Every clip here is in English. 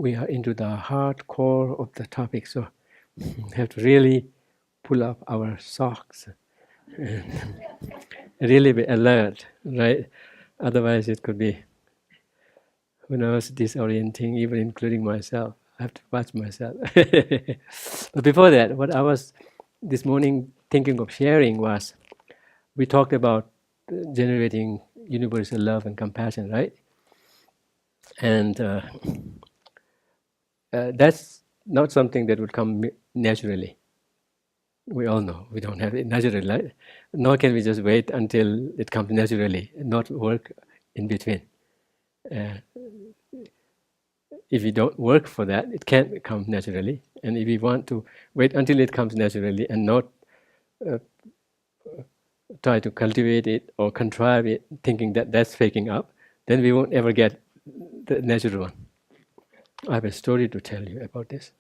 we are into the hardcore of the topic, so we have to really pull up our socks and really be alert, right? Otherwise it could be, who knows, disorienting, even including myself. I have to watch myself. But before that, what I was this morning thinking of sharing was, we talked about generating universal love and compassion, right? And that's not something that would come naturally. We all know we don't have it naturally, right? Nor can we just wait until it comes naturally, not work in between. If we don't work for that, it can't come naturally. And if we want to wait until it comes naturally and not try to cultivate it or contrive it, thinking that that's faking up, then we won't ever get the natural one. I have a story to tell you about this.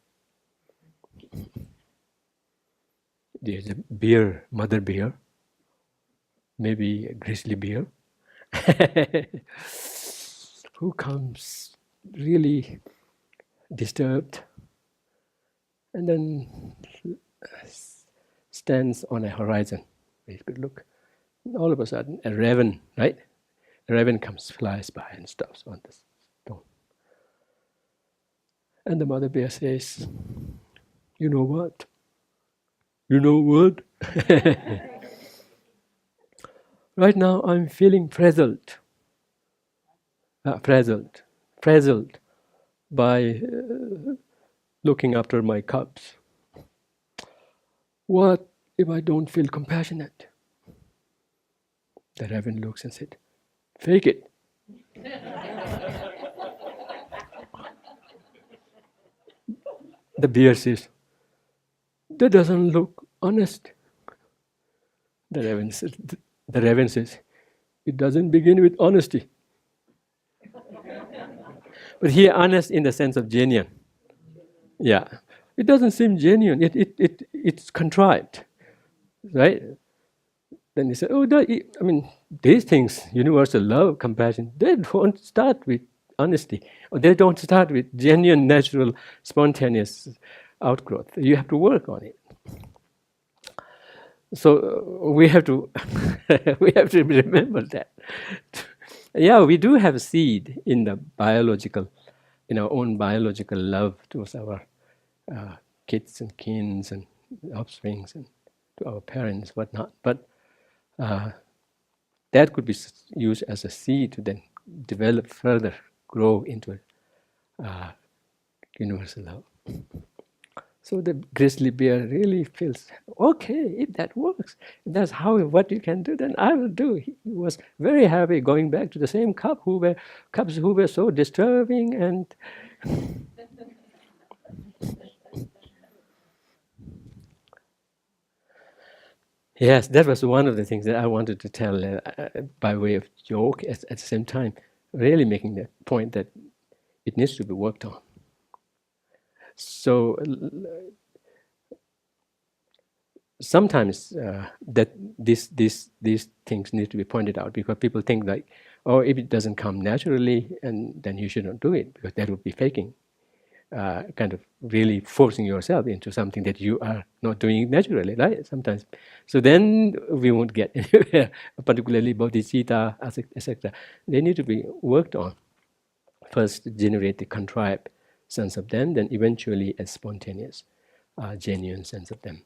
There's a bear, mother bear, maybe a grizzly bear, who comes really disturbed and then stands on a horizon. You could look. And all of a sudden, a raven, right? A raven flies by and stops on the stone. And the mother bear says, "You know what? You know what? Right now I'm feeling frazzled by looking after my cubs. What if I don't feel compassionate?" The raven looks and said, "Fake it." The bear says, "That doesn't look honest." The raven says, "It doesn't begin with honesty." But here, honest in the sense of genuine. Yeah, it doesn't seem genuine. It's contrived, right? Then he said, "Oh, these things, universal love, compassion, they don't start with honesty, or they don't start with genuine, natural, spontaneous outgrowth. You have to work on it." So we have to we have to remember that. Yeah, we do have a seed in the biological, in our own biological love towards our kids and kins and offsprings and to our parents, whatnot. But that could be used as a seed to then develop further, grow into a universal love. So the grizzly bear really feels, okay, if that works, if that's what you can do, then I will do. He was very happy going back to the same cubs who were so disturbing and yes, that was one of the things that I wanted to tell by way of joke at the same time, really making the point that it needs to be worked on. So sometimes that these things need to be pointed out, because people think like, oh, if it doesn't come naturally, and then you shouldn't do it, because that would be faking, kind of really forcing yourself into something that you are not doing naturally, right? Sometimes, so then we won't get anywhere. Particularly bodhicitta, etc. They need to be worked on. First, generate the contrived sense of them, then eventually a spontaneous, genuine sense of them.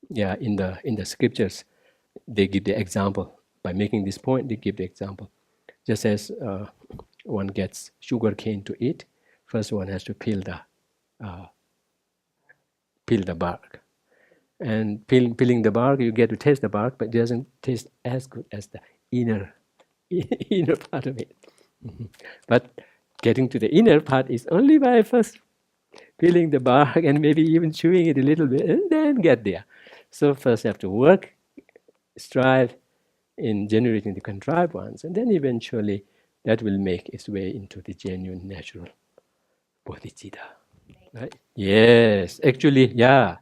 Yeah, in the scriptures, they give the example. By making this point, they give the example. Just as one gets sugar cane to eat, first one has to peel the bark. And peeling the bark, you get to taste the bark, but it doesn't taste as good as the inner part of it. But getting to the inner part is only by first peeling the bark and maybe even chewing it a little bit, and then get there. So first you have to work, strive in generating the contrived ones, and then eventually that will make its way into the genuine, natural bodhicitta. Right? Yes, actually, yeah.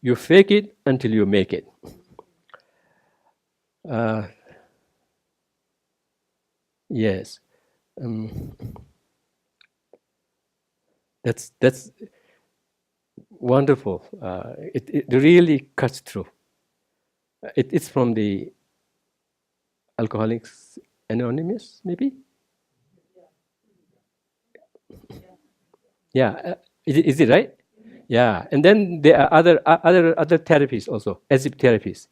You fake it until you make it. Yes. Um, that's wonderful. It really cuts through. It's from the Alcoholics Anonymous, maybe. Yeah, is it right? Yeah, and then there are other therapies also, as if therapies,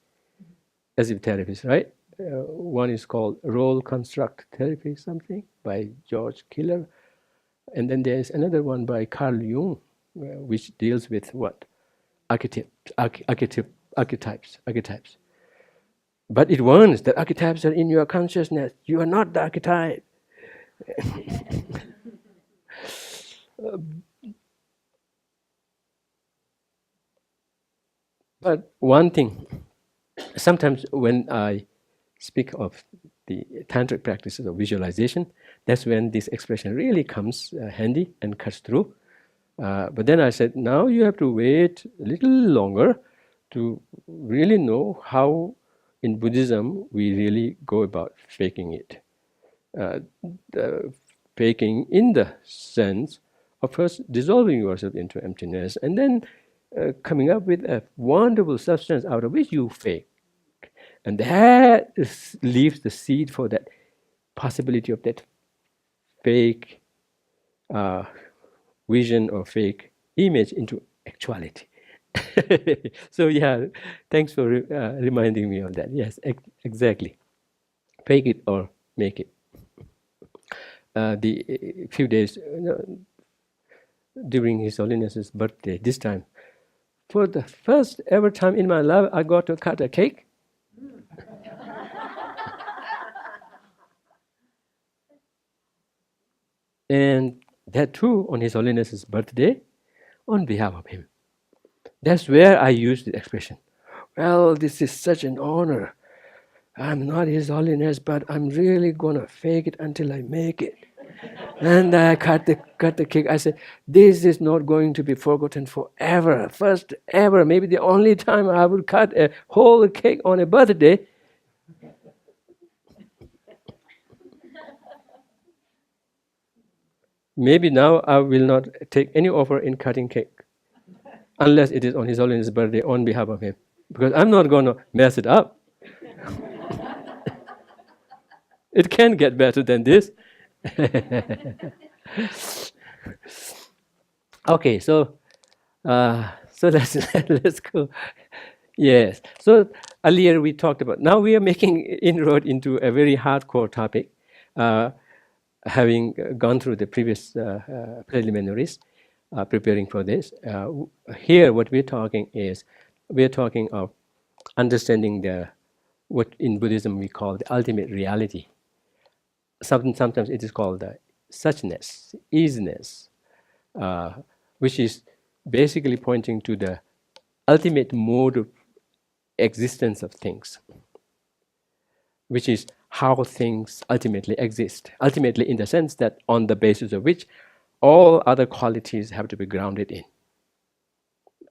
right? One is called role construct therapy, something by George Killer, and then there is another one by Carl Jung, which deals with what archetypes. But it warns that archetypes are in your consciousness. You are not the archetype. But one thing, sometimes when I speak of the tantric practices of visualization, that's when this expression really comes handy and cuts through. But then I said, now you have to wait a little longer to really know how in Buddhism we really go about faking it. The faking in the sense of first dissolving yourself into emptiness and then coming up with a wonderful substance out of which you fake. And that leaves the seed for that possibility of that fake vision or fake image into actuality. So yeah, thanks for reminding me of that. Yes, exactly. Fake it or make it. The few days during His Holiness's birthday, this time, for the first ever time in my life, I got to cut a cake. And that too on His Holiness's birthday, on behalf of him. That's where I used the expression. Well, this is such an honor. I'm not His Holiness, but I'm really gonna fake it until I make it. And I cut the cake. I said, this is not going to be forgotten forever. First ever, maybe the only time I will cut a whole cake on a birthday. Maybe now I will not take any offer in cutting cake, unless it is on His Holiness' birthday on behalf of him, because I'm not going to mess it up. It can get better than this. Okay, so let's go. Yes. So earlier we talked about. Now we are making inroad into a very hardcore topic, having gone through the previous preliminaries, preparing for this. Here, what we're talking of understanding what in Buddhism we call the ultimate reality. Sometimes it is called the suchness, isness, which is basically pointing to the ultimate mode of existence of things, which is how things ultimately exist. Ultimately, in the sense that on the basis of which all other qualities have to be grounded in.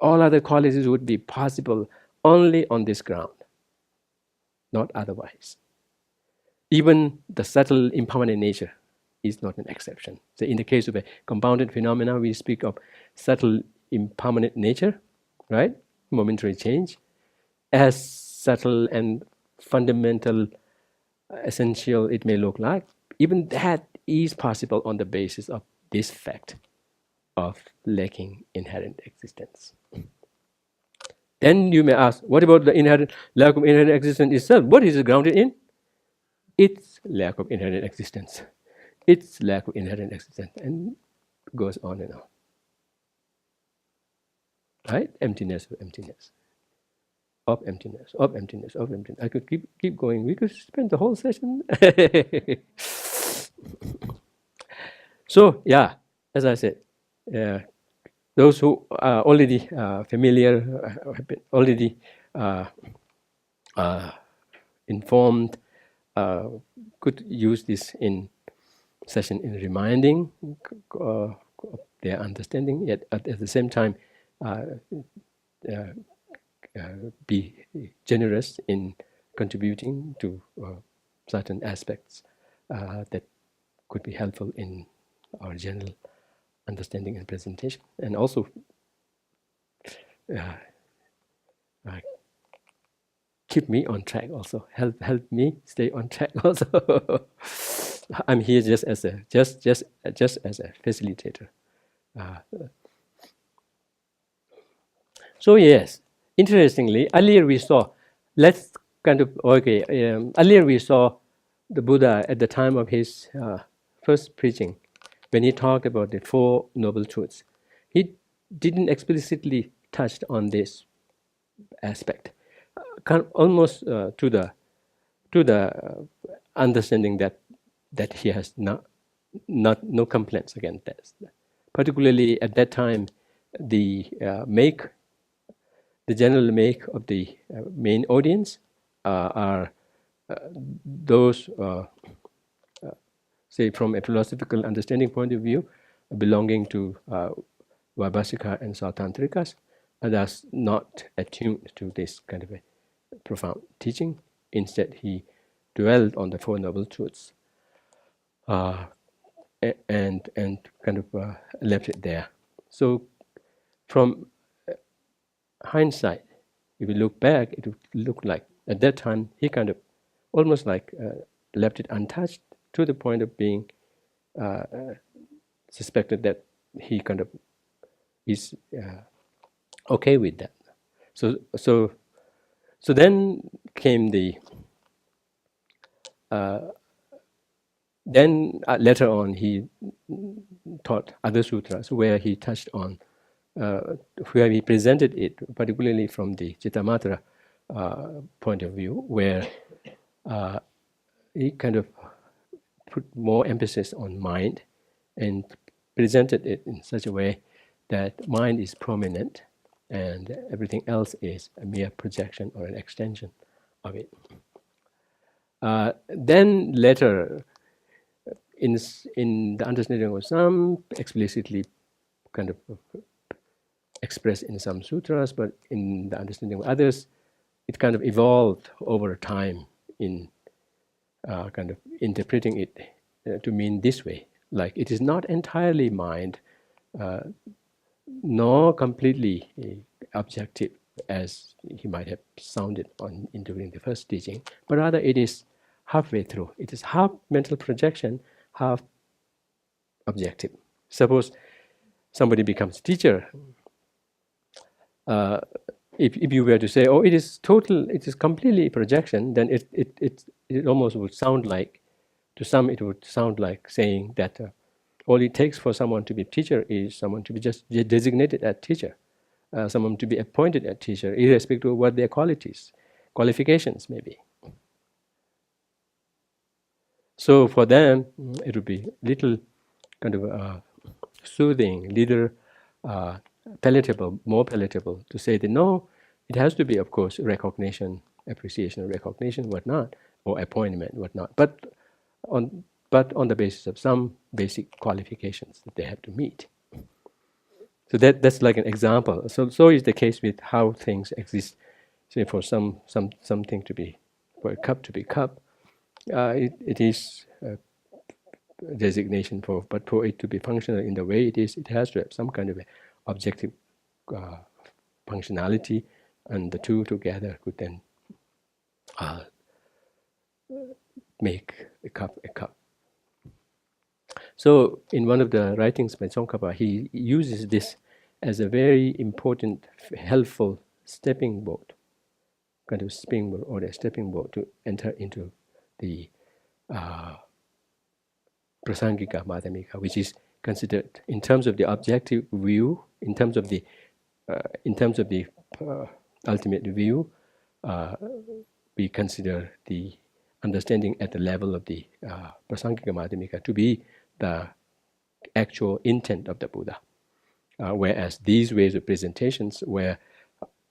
All other qualities would be possible only on this ground, not otherwise. Even the subtle impermanent nature is not an exception. So in the case of a compounded phenomena, we speak of subtle impermanent nature, right? Momentary change, as subtle and fundamental, essential it may look like. Even that is possible on the basis of this fact of lacking inherent existence. Then you may ask, what about the lack of inherent existence itself? What is it grounded in? Its lack of inherent existence. Its lack of inherent existence, and goes on and on. Right? Emptiness of emptiness. Of emptiness, of emptiness, of emptiness. I could keep going. We could spend the whole session. So, yeah, as I said, those who are already familiar, have been already informed, could use this in session in reminding their understanding, yet at the same time be generous in contributing to certain aspects that could be helpful in our general understanding and presentation, and also uh, uh, keep me on track. Also help me stay on track. Also, I'm here just as a facilitator. Uh, so yes, interestingly, earlier we saw. Let's kind of earlier we saw the Buddha at the time of his first preaching, when he talked about the Four Noble Truths. He didn't explicitly touch on this aspect, almost to the understanding that he has no complaints against that. Particularly at that time, the general make of the main audience are those, say, from a philosophical understanding point of view, belonging to Vaibhasika and Sautantrikas, and thus not attuned to this kind of a profound teaching. Instead, he dwelled on the Four Noble Truths and kind of left it there. So, from hindsight, if you look back, it would look like at that time he kind of almost like left it untouched, to the point of being suspected that he kind of is okay with that. So then came the then later on he taught other sutras where he touched on where he presented it, particularly from the Chittamatra point of view, where he kind of put more emphasis on mind and presented it in such a way that mind is prominent and everything else is a mere projection or an extension of it. Then later, in the understanding of some, explicitly kind of expressed in some sutras, but in the understanding of others, it kind of evolved over time in kind of interpreting it to mean this way. Like, it is not entirely mind, nor completely objective, as he might have sounded during the first teaching, but rather it is halfway through. It is half mental projection, half objective. Suppose somebody becomes teacher. If you were to say, "Oh, it is completely projection," then it almost would sound like, to some, it would sound like saying that all it takes for someone to be teacher is someone to be just designated as teacher, someone to be appointed as teacher, irrespective of what their qualifications may be. So for them, it would be little kind of soothing, little more palatable to say that no, it has to be, of course, recognition, appreciation, recognition, whatnot, or appointment, whatnot. But on the basis of some basic qualifications that they have to meet. So that's like an example. So is the case with how things exist. Say for something to be, for a cup to be cup, it is a designation for, but for it to be functional in the way it is, it has to have some kind of a objective functionality, and the two together could then make a cup a cup. So in one of the writings by Tsongkhapa, he uses this as a very important, helpful stepping board, kind of springboard or a stepping board to enter into the Prasangika Madhyamaka, which is considered in terms of the objective view, in terms of the ultimate view, we consider the understanding at the level of the Prasangika Madhyamaka to be the actual intent of the Buddha. Whereas these ways of presentations were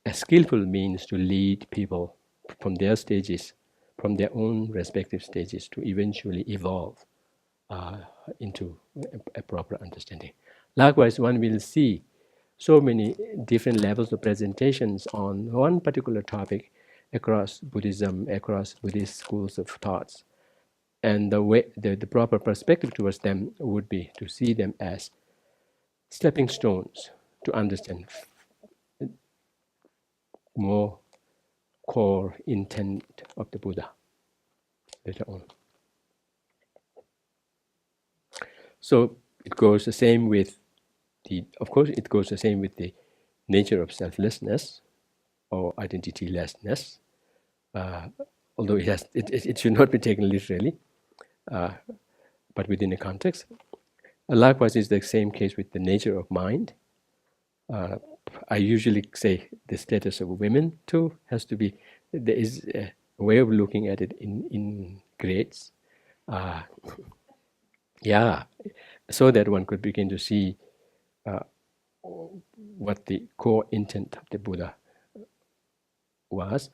a skillful means to lead people from their stages, from their own respective stages, to eventually evolve into a proper understanding. Likewise, one will see so many different levels of presentations on one particular topic across Buddhism, across Buddhist schools of thoughts. And the proper perspective towards them would be to see them as stepping stones to understand more core intent of the Buddha later on. So it goes the same with of course, it goes the same with the nature of selflessness or identitylessness, although it should not be taken literally, but within a context. Likewise, it's the same case with the nature of mind. I usually say the status of women too has to be, there is a way of looking at it in grades. Yeah, so that one could begin to see what the core intent of the Buddha was,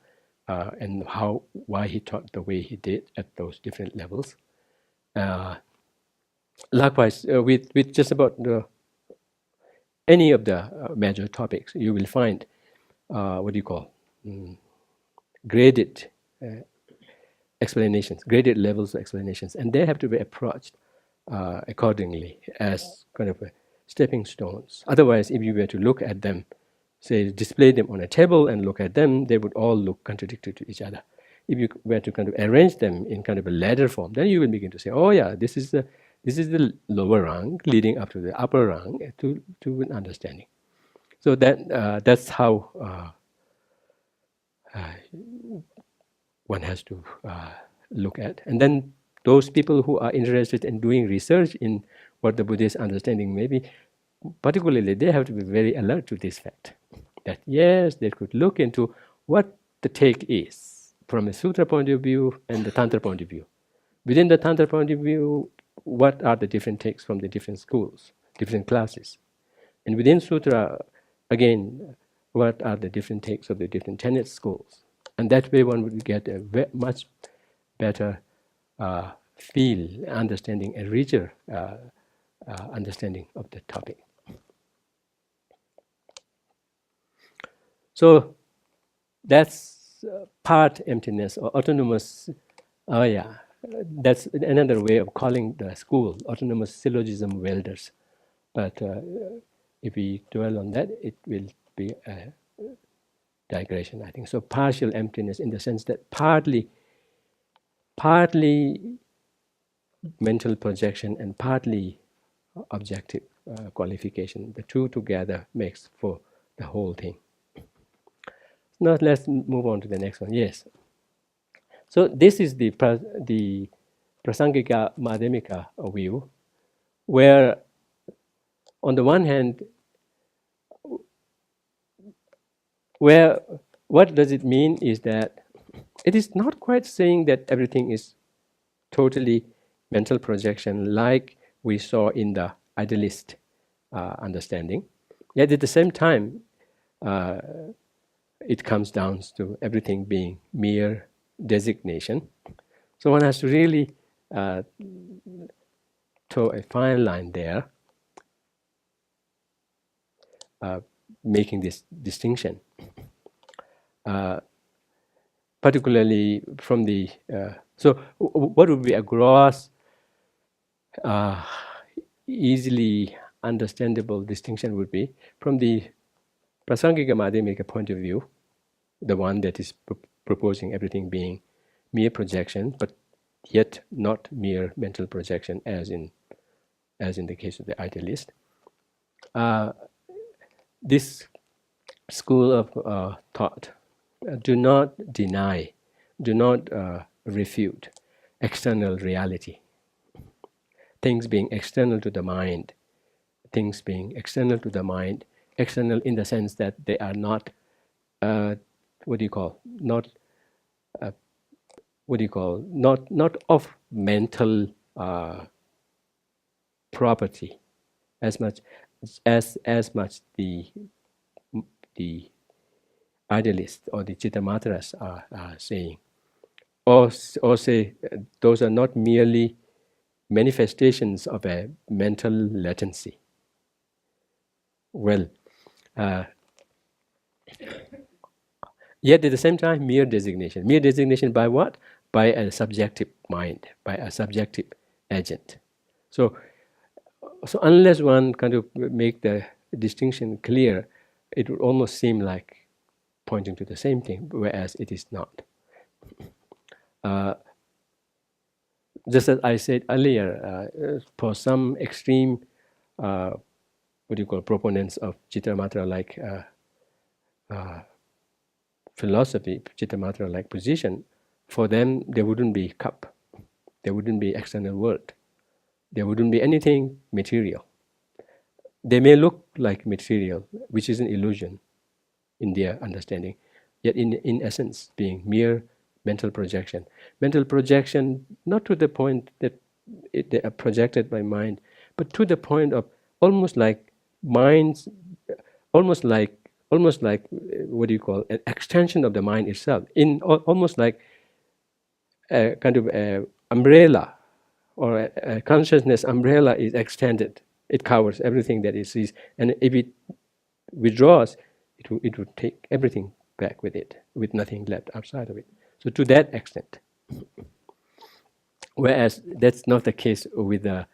and why he taught the way he did at those different levels. Likewise, with just about any of the major topics, you will find graded explanations, graded levels of explanations, and they have to be approached accordingly as kind of stepping stones. Otherwise, if you were to look at them, say display them on a table and look at them, they would all look contradictory to each other. If you were to kind of arrange them in kind of a ladder form, then you will begin to say, oh yeah, this is the lower rung leading up to the upper rung to an understanding. So that's how one has to look at. And then those people who are interested in doing research in what the Buddhist understanding may be, particularly they have to be very alert to this fact, that yes, they could look into what the take is from a sutra point of view and the tantra point of view. Within the tantra point of view, what are the different takes from the different schools, different classes? And within sutra, again, what are the different takes of the different tenet schools? And that way one would get a much better feel, understanding, a richer understanding of the topic. So that's part emptiness or autonomous. Oh yeah, that's another way of calling the school, autonomous syllogism welders. But if we dwell on that, it will be a digression, I think. So partial emptiness in the sense that partly mental projection and partly objective qualification. The two together makes for the whole thing. Now let's move on to the next one. Yes. So this is the Prasangika Madhyamaka view, where on the one hand, what does it mean is that it is not quite saying that everything is totally mental projection like we saw in the idealist understanding. Yet at the same time, it comes down to everything being mere designation. So one has to really toe a fine line there, making this distinction. Particularly from the... so what would be a gross, easily understandable distinction would be from the Prasangika Madhyamaka point of view, the one that is proposing everything being mere projection, but yet not mere mental projection, as in the case of the idealist. This school of thought do not deny, do not refute external reality. Things being external to the mind, things being external to the mind, external in the sense that they are not, not of mental property, as much the idealists or the Chittamatras are saying, or say those are not merely manifestations of a mental latency. Well, yet at the same time, mere designation. Mere designation by what? by a subjective mind, by a subjective agent. So unless one kind of make the distinction clear, it would almost seem like pointing to the same thing, whereas it is not. Just as I said earlier, for some extreme, what do you call, proponents of Chittamatra-like philosophy, Chittamatra-like position, for them there wouldn't be cup, there wouldn't be external world, there wouldn't be anything material. They may look like material, which is an illusion in their understanding, yet in essence being mere mental projection. Mental projection, not to the point that they are projected by mind, but to the point of almost like minds, almost like what do you call, an extension of the mind itself, in almost like a kind of a umbrella, or a consciousness umbrella is extended. It covers everything that it sees, and if it withdraws, it would take everything back with it, with nothing left outside of it. So to that extent. Whereas that's not the case with the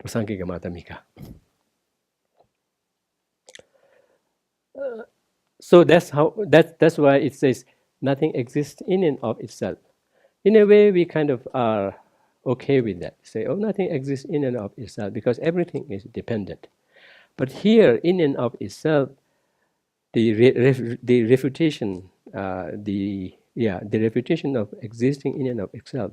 Prasangika Madhyamika. So that's why it says nothing exists in and of itself. In a way, we kind of are okay with that. Say, oh, nothing exists in and of itself because everything is dependent. But here, in and of itself, the refutation, the refutation of existing in and of itself,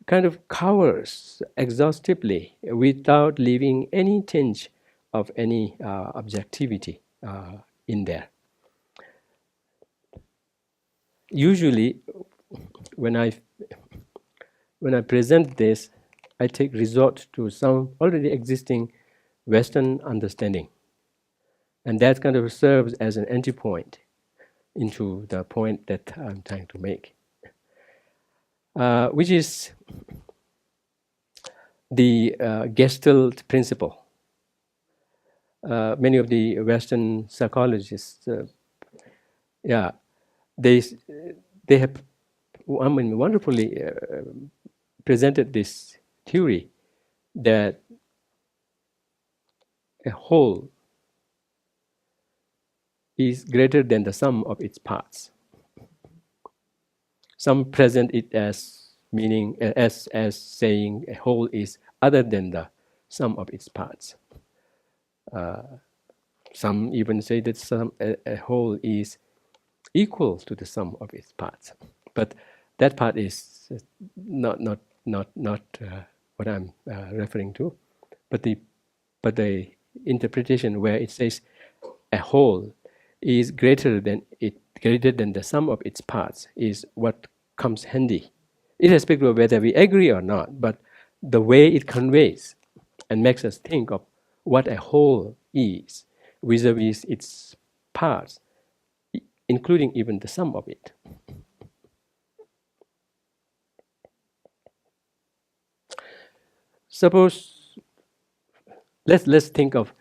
kind of covers exhaustively without leaving any tinge of any objectivity in there. Usually, when I present this, I take resort to some already existing Western understanding, and that kind of serves as an entry point into the point that I'm trying to make, which is the Gestalt Principle. Many of the Western psychologists, they have, I mean, wonderfully presented this theory that a whole is greater than the sum of its parts. Some present it as meaning as saying a whole is other than the sum of its parts. Some even say that a whole is equal to the sum of its parts, but that part is not what I'm referring to. But the interpretation where it says a whole is greater than the sum of its parts is what comes handy, irrespective of whether we agree or not. But the way it conveys and makes us think of what a whole is vis-a-vis its parts, including even the sum of it. Suppose, let's think of,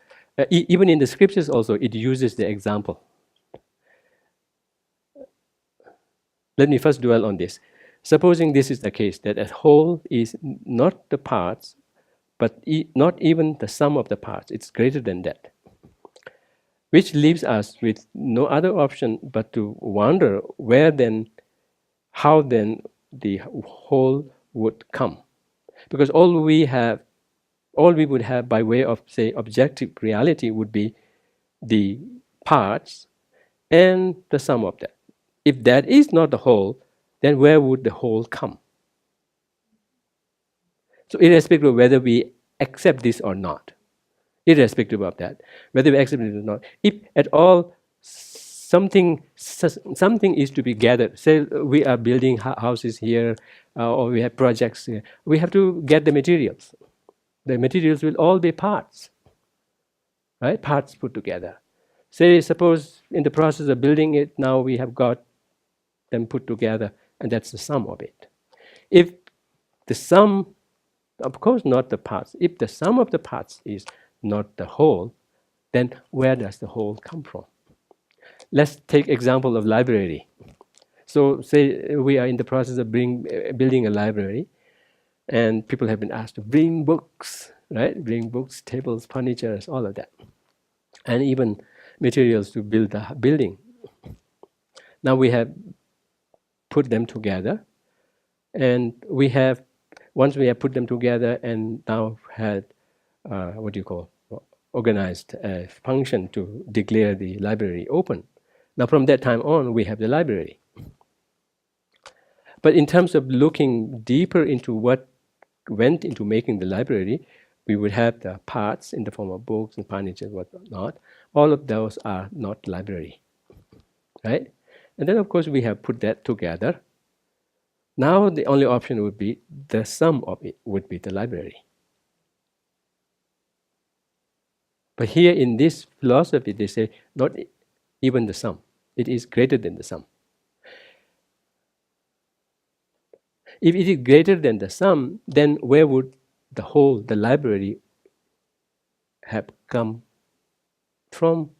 even in the scriptures also, it uses the example. Let me first dwell on this. Supposing this is the case, that a whole is not the parts, but not even the sum of the parts, it's greater than that. Which leaves us with no other option but to wonder how then the whole would come. Because all we would have by way of, say, objective reality would be the parts and the sum of that. If that is not the whole, then where would the whole come? So irrespective of whether we accept this or not, irrespective of that, whether we accept it or not, if at all something is to be gathered, say we are building houses here, or we have projects here, we have to get the materials. The materials will all be parts, right? Parts put together. Say, suppose in the process of building it, now we have got them put together, and that's the sum of it. If the sum, of course not the parts, if the sum of the parts is not the whole, then where does the whole come from? Let's take example of library. So say we are in the process of building a library, and people have been asked to bring books, right? Bring books, tables, furniture, all of that, and even materials to build the building. Now we have put them together, and once we have put them together and now had organized a function to declare the library open. Now from that time on, we have the library. But in terms of looking deeper into what went into making the library, we would have the parts in the form of books and furniture and whatnot. All of those are not library, right? And then of course we have put that together. Now the only option would be the sum of it would be the library. But here in this philosophy, they say not even the sum. It is greater than the sum. If it is greater than the sum, then where would the library, have come from?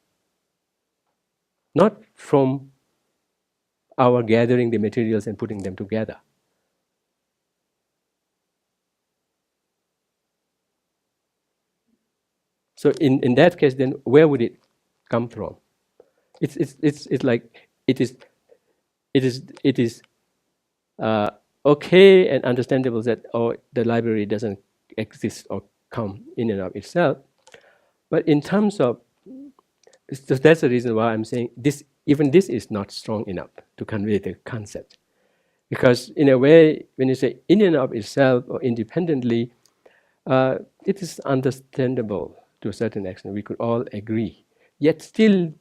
Not from our gathering the materials and putting them together. So in that case, then where would it come from? It's like it is okay and understandable that the library doesn't exist or come in and of itself, but in terms of so that's the reason why I'm saying this. Even this is not strong enough to convey the concept, because in a way, when you say in and of itself or independently, it is understandable to a certain extent. We could all agree, yet still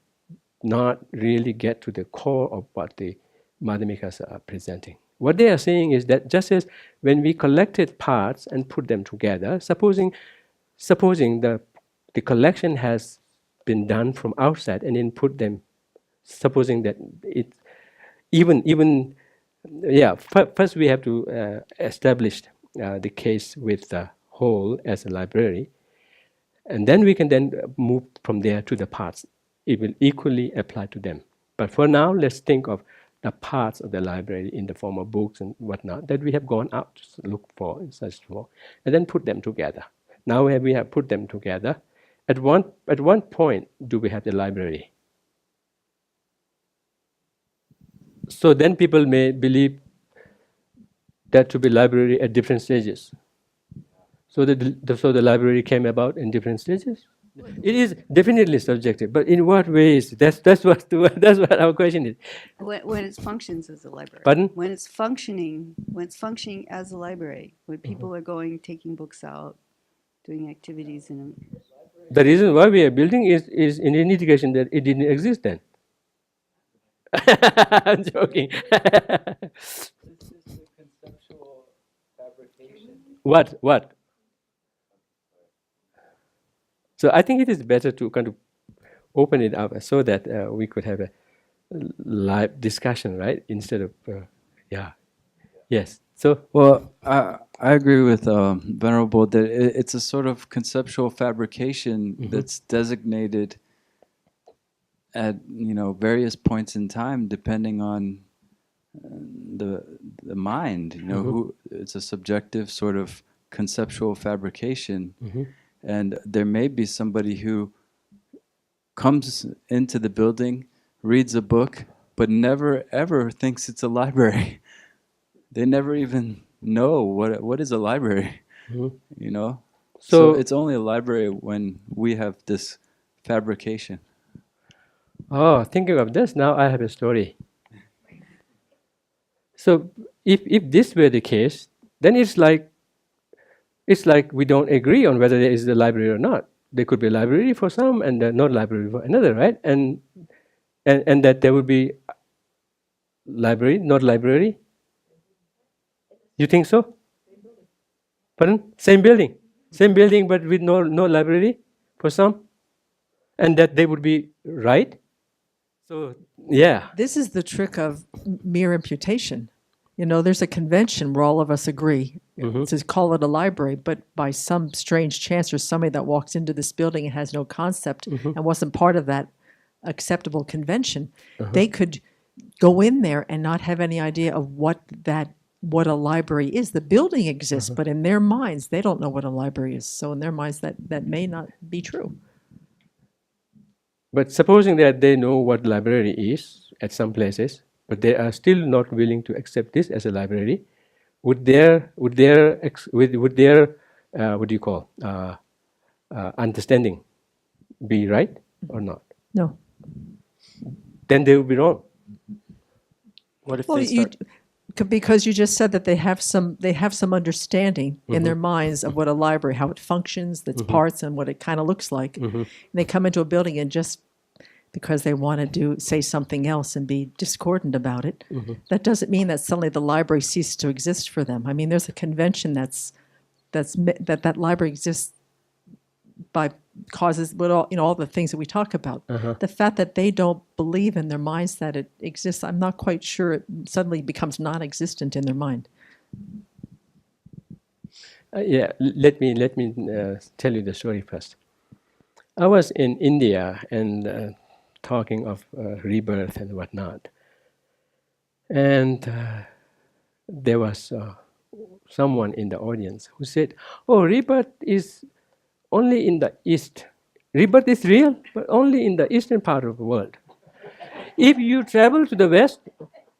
not really get to the core of what the Madhyamikas are presenting. What they are saying is that just as when we collected parts and put them together, supposing the collection has been done from outside and then put them, supposing that it first we have to establish the case with the whole as a library, and then we can then move from there to the parts. It will equally apply to them. But for now, let's think of the parts of the library in the form of books and whatnot that we have gone out to look for and search for, and then put them together. Now we have put them together. At one point, do we have the library? So then people may believe that to be library at different stages. So the library came about in different stages. It is definitely subjective, but in what ways? That's what our question is. When it functions as a library. Pardon? When it's functioning as a library, when people are going, taking books out, doing activities in them. The reason why we are building is an indication that it didn't exist then. I'm joking. This is the conceptual fabrication. What? So I think it is better to kind of open it up so that we could have a live discussion, right? Instead of, yes. So, well, I agree with Venerable that it's a sort of conceptual fabrication that's designated at various points in time, depending on the mind. Who it's a subjective sort of conceptual fabrication. And there may be somebody who comes into the building, reads a book, but never ever thinks it's a library. They never even know what is a library, So it's only a library when we have this fabrication. Oh, thinking of this, now I have a story. So if this were the case, then it's like we don't agree on whether there is a library or not. There could be a library for some and not library for another, right? And that there would be library, not library. You think so? Pardon? Same building, but with no library for some, and that they would be right. So yeah, this is the trick of mere imputation. There's a convention where all of us agree to call it a library, but by some strange chance, there's somebody that walks into this building and has no concept and wasn't part of that acceptable convention. They could go in there and not have any idea of what a library is. The building exists, but in their minds, they don't know what a library is. So in their minds, that may not be true. But supposing that they know what library is at some places, but they are still not willing to accept this as a library, would their what do you call understanding be right or not? No. Then they will be wrong. What if they start? Because you just said that they have some understanding in their minds of what a library, how it functions, its parts, and what it kind of looks like. And they come into a building and just because they want to say something else and be discordant about it, that doesn't mean that suddenly the library ceases to exist for them. I mean, there's a convention that library exists by causes, but all the things that we talk about. The fact that they don't believe in their minds that it exists, I'm not quite sure it suddenly becomes non-existent in their mind. Let me tell you the story first. I was in India and talking of rebirth and whatnot, and there was someone in the audience who said, "Oh, rebirth is only in the East. Rebirth is real, but only in the eastern part of the world. If you travel to the West,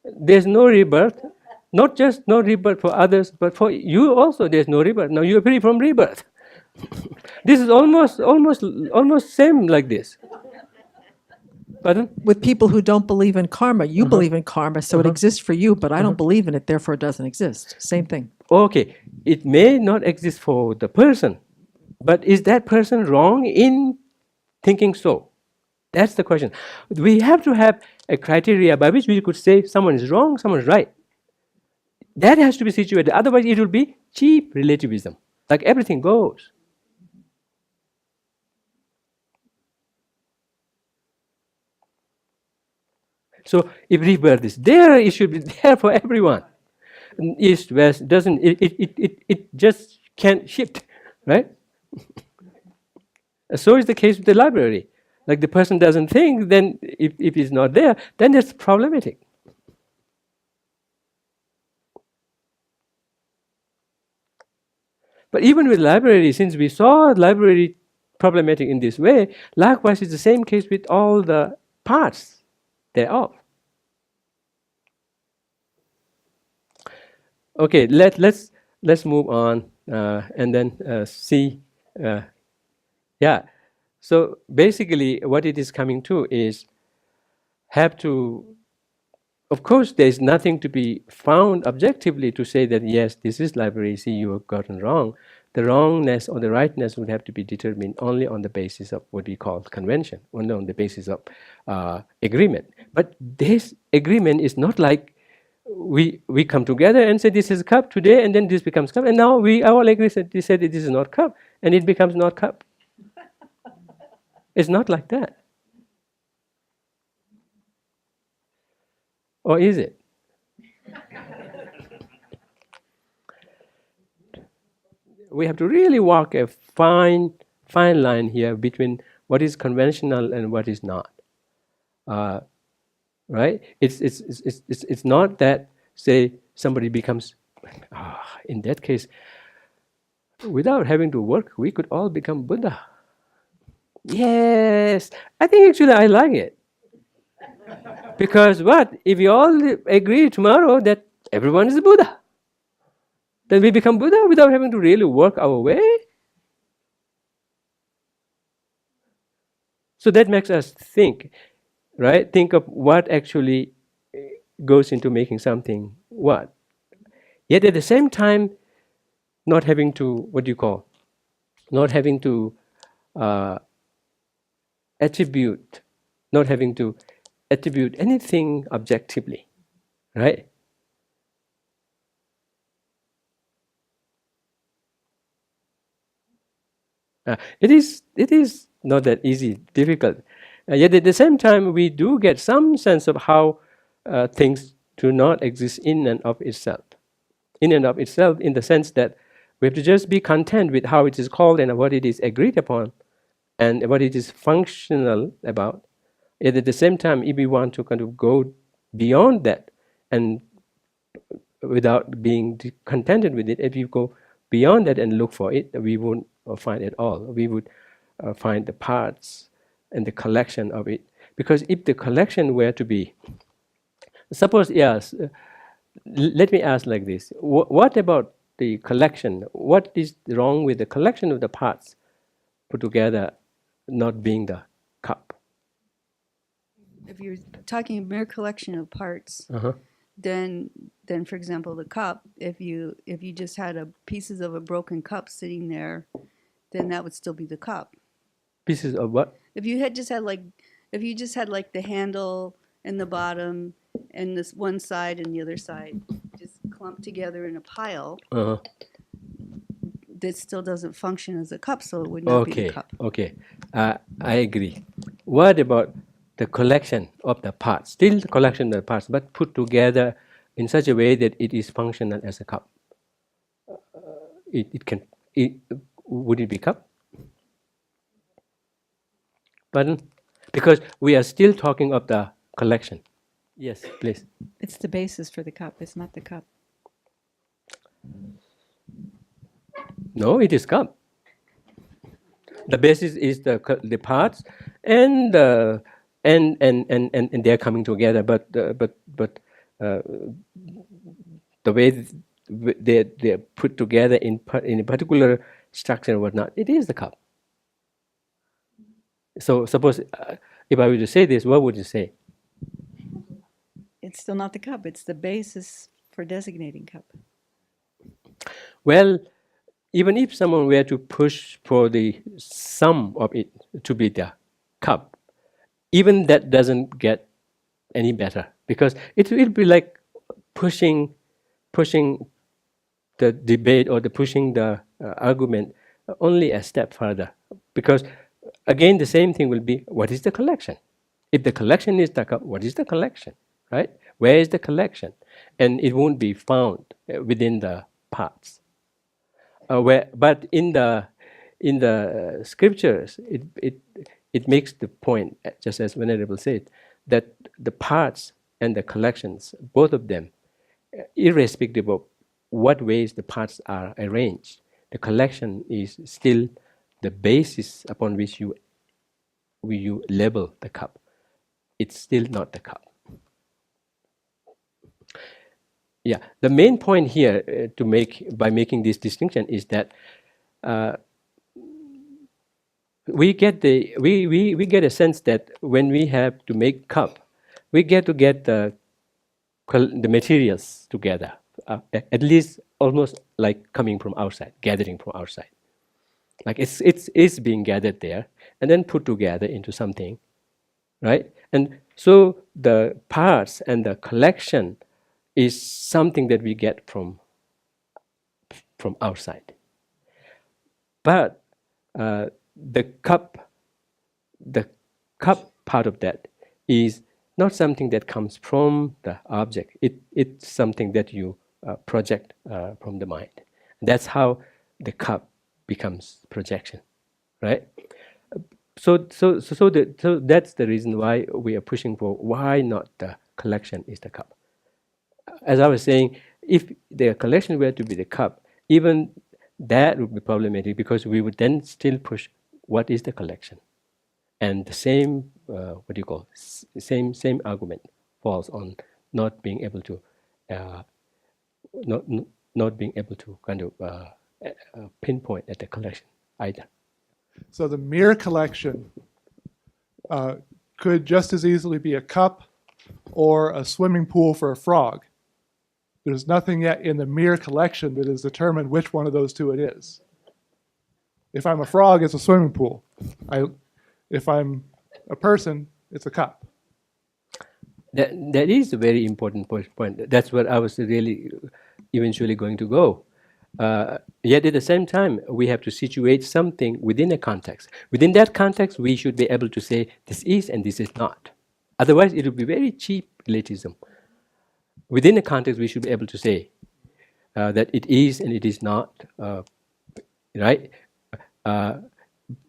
there's no rebirth. Not just no rebirth for others, but for you also there's no rebirth. Now you're free from rebirth." This is almost same like this. Pardon? With people who don't believe in karma, you believe in karma, so it exists for you, but I don't believe in it, therefore it doesn't exist. Same thing. Okay, it may not exist for the person, but is that person wrong in thinking so? That's the question. We have to have a criteria by which we could say someone is wrong, someone is right. That has to be situated. Otherwise, it will be cheap relativism. Like everything goes. So if rebirth is there, it should be there for everyone. East, West, doesn't it just can't shift, right? So is the case with the library. Like the person doesn't think, then if it's not there, then that's problematic. But even with library, since we saw library problematic in this way, likewise it's the same case with all the parts thereof. Okay, let's move on and then see. So basically, what it is coming to is have to. Of course, there is nothing to be found objectively to say that yes, this is library. See, you have gotten wrong. The wrongness or the rightness would have to be determined only on the basis of what we call convention, only on the basis of agreement. But this agreement is not like we come together and say this is cup today, and then this becomes cup, and now we all agree that this is not cup, and it becomes not cup. It's not like that. Or is it? We have to really walk a fine line here between what is conventional and what is not. Right? It's not that, say, somebody becomes, in that case, without having to work, we could all become Buddha. Yes, I think actually I like it. Because what? If we all agree tomorrow that everyone is a Buddha, then we become Buddha without having to really work our way. So that makes us think, right? Think of what actually goes into making something what. Yet at the same time, not having to, not having to attribute anything objectively, right? It is not that easy, difficult. Yet at the same time, we do get some sense of how things do not exist in and of itself. In and of itself, in the sense that we have to just be content with how it is called and what it is agreed upon, and what it is functional about. Yet at the same time, if we want to kind of go beyond that, and without being contented with it, if you go beyond that and look for it, we won't find it all. We would find the parts and the collection of it. Because if the collection were to be, suppose, yes, let me ask like this: what about the collection? What is wrong with the collection of the parts put together not being the cup? If you're talking a mere collection of parts, then for example the cup, if you just had pieces of a broken cup sitting there, then that would still be the cup. Pieces of what? If you just had like the handle and the bottom and this one side and the other side just clumped together in a pile, that still doesn't function as a cup, so it would not be the cup. Okay, I agree. What about the collection of the parts? Still the collection of the parts, but put together in such a way that it is functional as a cup. Would it be cup? Pardon? Because we are still talking of the collection. Yes, please. It's the basis for the cup. It's not the cup. No, it is cup. The basis is the parts, and they're coming together. But the way they're put together in a particular structure or whatnot, it is the cup. So suppose if I were to say this, what would you say? It's still not the cup. It's the basis for designating cup. Well, even if someone were to push for the sum of it to be the cup, even that doesn't get any better, because it will be like pushing the debate or pushing the argument only a step further. Because again, the same thing will be: what is the collection? If the collection is the cup, what is the collection? Right? Where is the collection? And it won't be found within the parts. But in the scriptures, it makes the point, just as Venerable said, that the parts and the collections, both of them, irrespective of what ways the parts are arranged, the collection is still the basis upon which you label the cup. It's still not the cup. Yeah, the main point here by making this distinction is that we get a sense that when we have to make cup, we get the materials together, at least almost like coming from outside, gathering from outside. Like it's being gathered there and then put together into something, right? And so the parts and the collection is something that we get from outside. But the cup part of that is not something that comes from the object. It's something that you project from the mind. That's how the cup becomes projection, right? So that's the reason why we are pushing for why not the collection is the cup. As I was saying, if the collection were to be the cup, even that would be problematic, because we would then still push what is the collection, and the same same argument falls on not being able to not being able to kind of pinpoint at the collection either. So the mere collection could just as easily be a cup or a swimming pool for a frog. There's nothing yet in the mere collection that has determined which one of those two it is. If I'm a frog, it's a swimming pool. If I'm a person, it's a cup. That is a very important point. That's what I was really eventually going to go. Yet at the same time, we have to situate something within a context. Within that context, we should be able to say this is and this is not. Otherwise, it would be very cheap relativism. Within the context, we should be able to say that it is and it is not, right?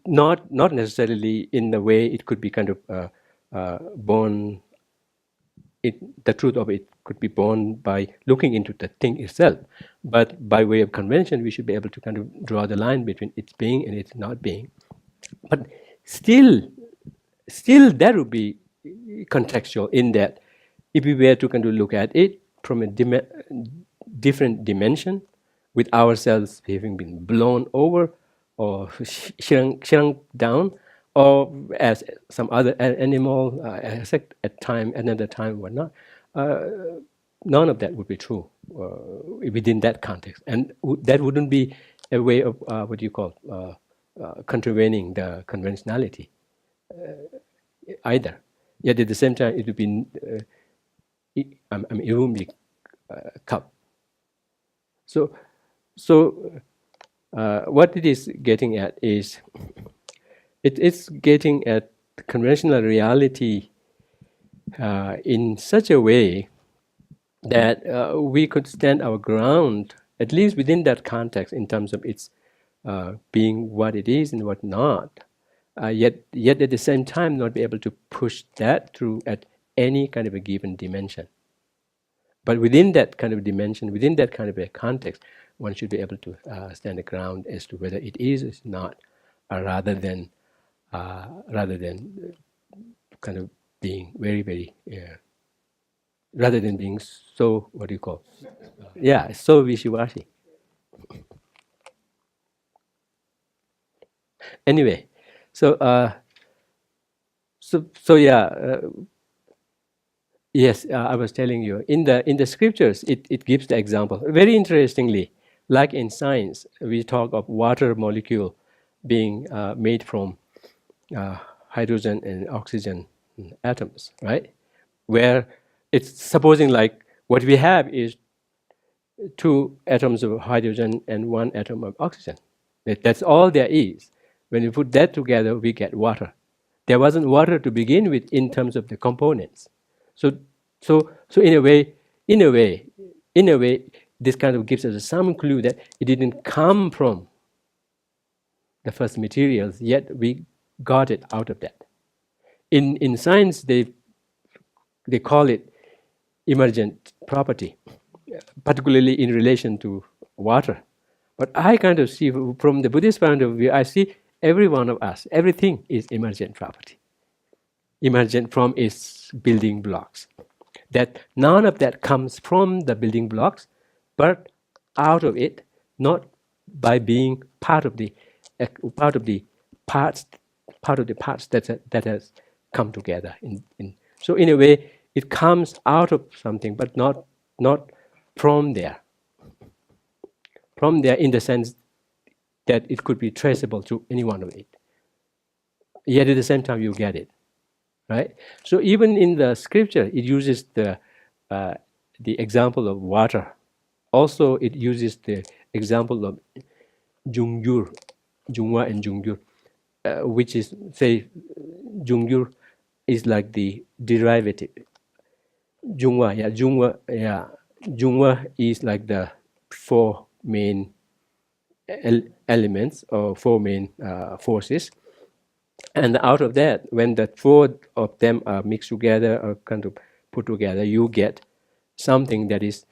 Not necessarily in the way it could be kind of born the truth of it could be born by looking into the thing itself. But by way of convention, we should be able to kind of draw the line between its being and its not being. But still that would be contextual in that if we were to kind of look at it from a different dimension, with ourselves having been blown over or shrunk down, or as some other animal, at time, another time, whatnot, none of that would be true within that context. And that wouldn't be a way of, contravening the conventionality either. Yet at the same time, it would be, it wouldn't be cup. So what it is getting at is, it's getting at conventional reality in such a way that we could stand our ground, at least within that context, in terms of its being what it is and what not. Yet at the same time, not be able to push that through at any kind of a given dimension. But within that kind of dimension, within that kind of a context, one should be able to stand the ground as to whether it is or is not, rather than kind of being very, very, rather than being so, so wishy-washy. Anyway, yes, I was telling you, in the scriptures, it gives the example. Very interestingly, like in science, we talk of water molecule being made from hydrogen and oxygen atoms, right? Where it's supposing like what we have is 2 atoms of hydrogen and 1 atom of oxygen. That's all there is. When you put that together, we get water. There wasn't water to begin with in terms of the components. So in a way, this kind of gives us some clue that it didn't come from the first materials, yet we got it out of that. In science, they call it emergent property, particularly in relation to water. But I kind of see, from the Buddhist point of view, I see every one of us, everything is emergent property, emergent from its building blocks. That none of that comes from the building blocks, but out of it, not by being part of the parts that has come together. So in a way, it comes out of something, but not from there. From there, in the sense that it could be traceable to any one of it. Yet at the same time, you get it, right? So even in the scripture, it uses the example of water. Also, it uses the example of Jungyur, Jungwa and Jungyur, which is, say, Jungyur is like the derivative. Jungwa is like the 4 main elements or 4 main forces. And out of that, when the 4 of them are mixed together or kind of put together, you get something that is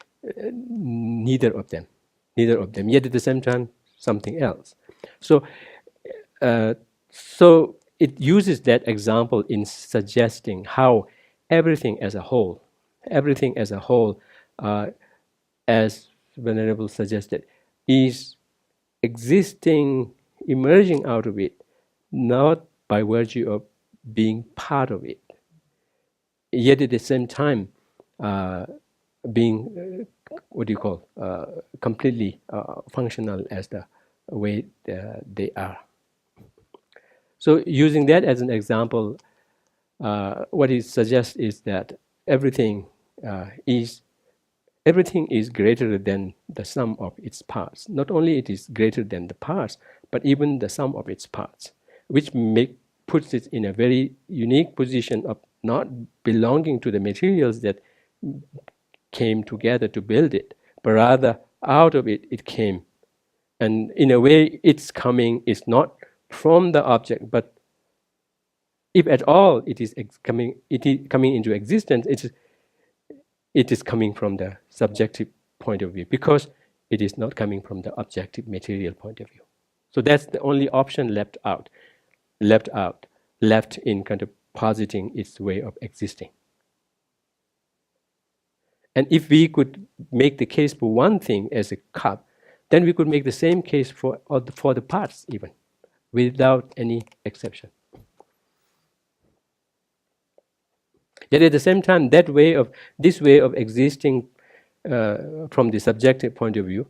neither of them, yet at the same time, something else. So it uses that example in suggesting how everything as a whole, as Venerable suggested, is existing, emerging out of it, not by virtue of being part of it, yet at the same time being completely functional as the way they are. So using that as an example, what it suggests is that everything is greater than the sum of its parts. Not only it is greater than the parts, but even the sum of its parts, which puts it in a very unique position of not belonging to the materials that came together to build it, but rather out of it came. And in a way, its coming is not from the object, but if at all it is coming into existence, it is coming from the subjective point of view, because it is not coming from the objective material point of view. So that's the only option left in kind of positing its way of existing. And if we could make the case for one thing as a cup, then we could make the same case for the parts even, without any exception. Yet at the same time, this way of existing from the subjective point of view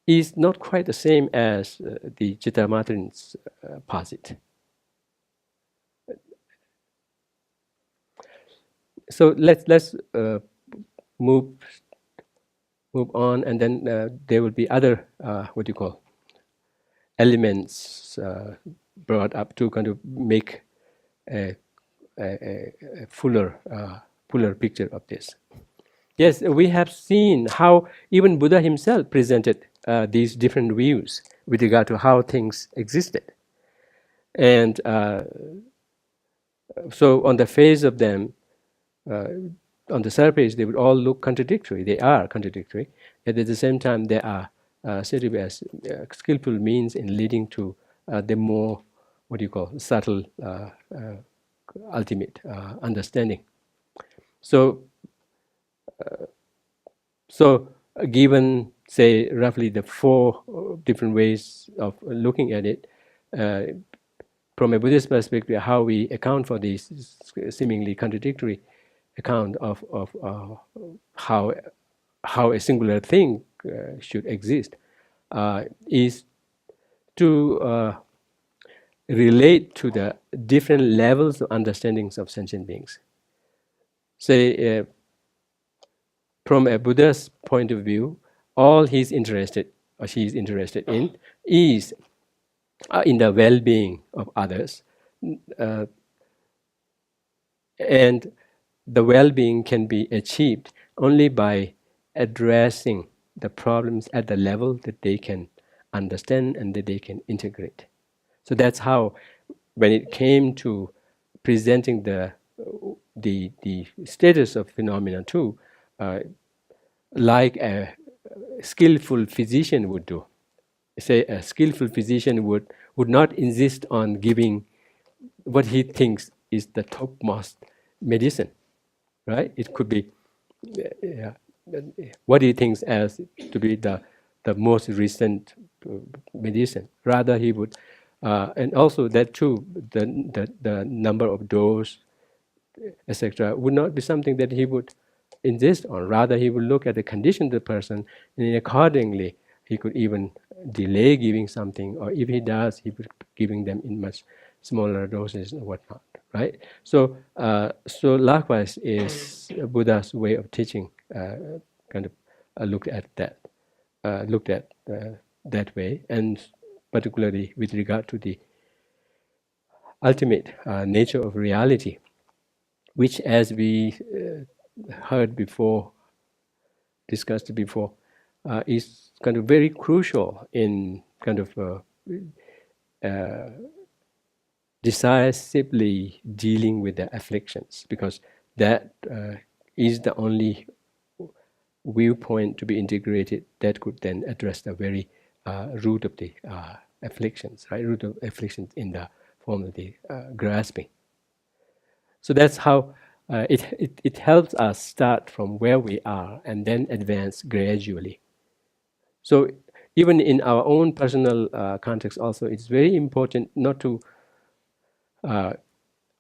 is not quite the same as the Chittamatarin's posit. So let's move on, and then there will be other elements brought up to kind of make a fuller picture of this. Yes, we have seen how even Buddha himself presented these different views with regard to how things existed. And so on the face of them, on the surface, they would all look contradictory. They are contradictory. Yet at the same time, they are said to be as skillful means in leading to the more, subtle, ultimate understanding. So given, say, roughly the 4 different ways of looking at it, from a Buddhist perspective, how we account for this seemingly contradictory account of how a singular thing should exist is to relate to the different levels of understandings of sentient beings. Say, from a Buddha's point of view, all he's interested or she's interested in is in the well-being of others, and the well-being can be achieved only by addressing the problems at the level that they can understand and that they can integrate. So that's how, when it came to presenting the status of phenomena too, like a skillful physician would do. Say a skillful physician would not insist on giving what he thinks is the topmost medicine, right? It could be what he thinks as to be the most recent medicine. Rather, he would, and also that too, the number of dose, etc., would not be something that he would insist on. Rather, he would look at the condition of the person, and accordingly, he could even delay giving something, or if he does, he would be giving them in much smaller doses and whatnot, right? So likewise is Buddha's way of teaching kind of looked at that way, and particularly with regard to the ultimate nature of reality, which, as we heard before, discussed before, is kind of very crucial in kind of decisively dealing with the afflictions, because that is the only viewpoint to be integrated that could then address the very root of the afflictions, right? Root of afflictions in the form of the grasping. So that's how it helps us start from where we are and then advance gradually. So even in our own personal context also, it's very important not to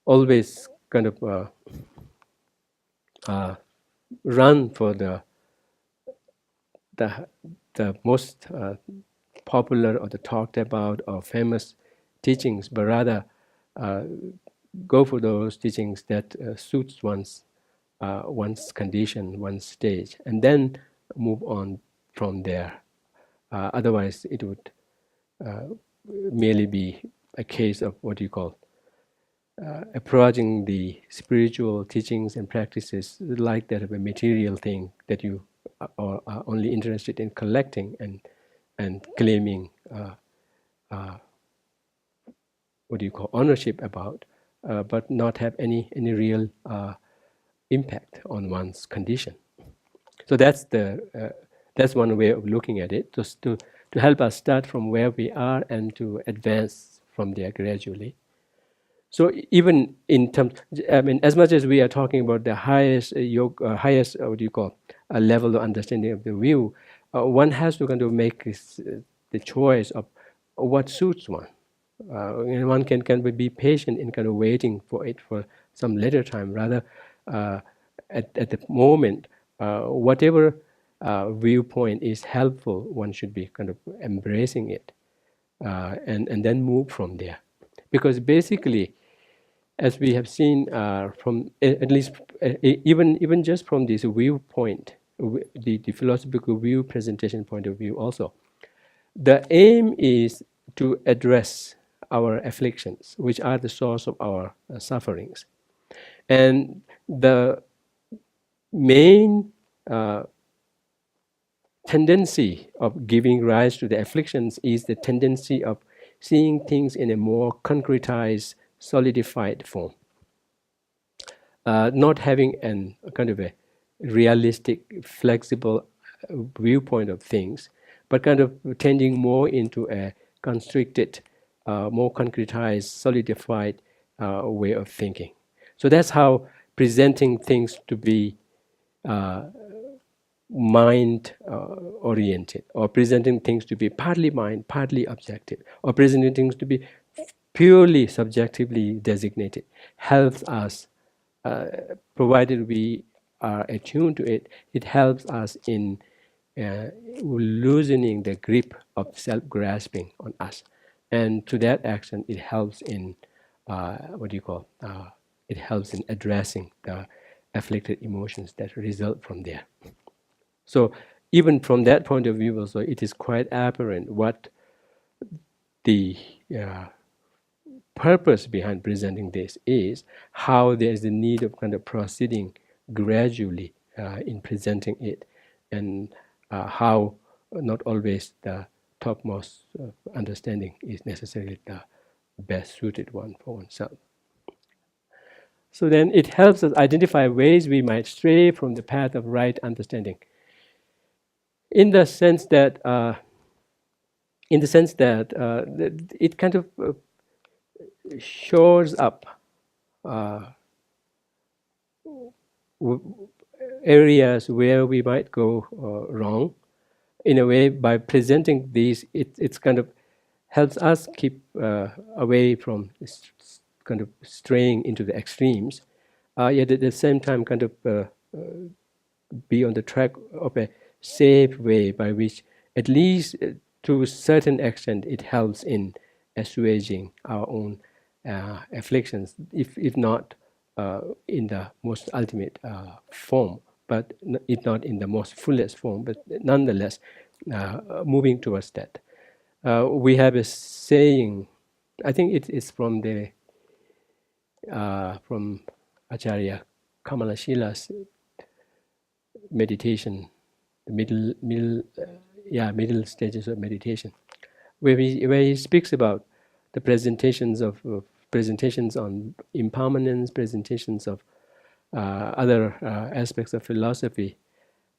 always kind of run for the most popular or the talked about or famous teachings, but rather go for those teachings that suits one's condition, one's stage, and then move on from there. Otherwise, it would merely be a case of approaching the spiritual teachings and practices like that of a material thing that you are only interested in collecting and claiming ownership about, but not have any real impact on one's condition. So that's one way of looking at it, just to help us start from where we are and to advance from there gradually. So even in terms, I mean, as much as we are talking about the highest highest a level of understanding of the view, one has to kind of make the choice of what suits one. And one can be patient in kind of waiting for it for some later time. Rather, at the moment, whatever viewpoint is helpful, one should be kind of embracing it, and then move from there. Because basically, as we have seen from at least even just from this viewpoint, the philosophical view presentation point of view also, the aim is to address our afflictions, which are the source of our sufferings. And the main tendency of giving rise to the afflictions is the tendency of seeing things in a more concretized, solidified form. Not having a kind of a realistic, flexible viewpoint of things, but kind of tending more into a constricted, more concretized, solidified way of thinking. So that's how presenting things to be mind oriented, or presenting things to be partly mind, partly objective, or presenting things to be purely subjectively designated, helps us, provided we are attuned to it, it helps us in loosening the grip of self-grasping on us. And to that action, it helps in, it helps in addressing the afflicted emotions that result from there. So even from that point of view also, it is quite apparent what the purpose behind presenting this is, how there is the need of kind of proceeding gradually in presenting it, and how not always the topmost understanding is necessarily the best suited one for oneself. So then it helps us identify ways we might stray from the path of right understanding, in the sense that it kind of shows up areas where we might go wrong. In a way, by presenting these, it's kind of helps us keep away from kind of straying into the extremes, yet at the same time kind of be on the track of a safe way by which, at least to a certain extent, it helps in assuaging our own afflictions, if not in the most ultimate form, but if not in the most fullest form, but nonetheless moving towards that. We have a saying, I think it is from the from Acharya Kamalashila's meditation, the middle stages of meditation, where he speaks about the presentations on impermanence, presentations of other aspects of philosophy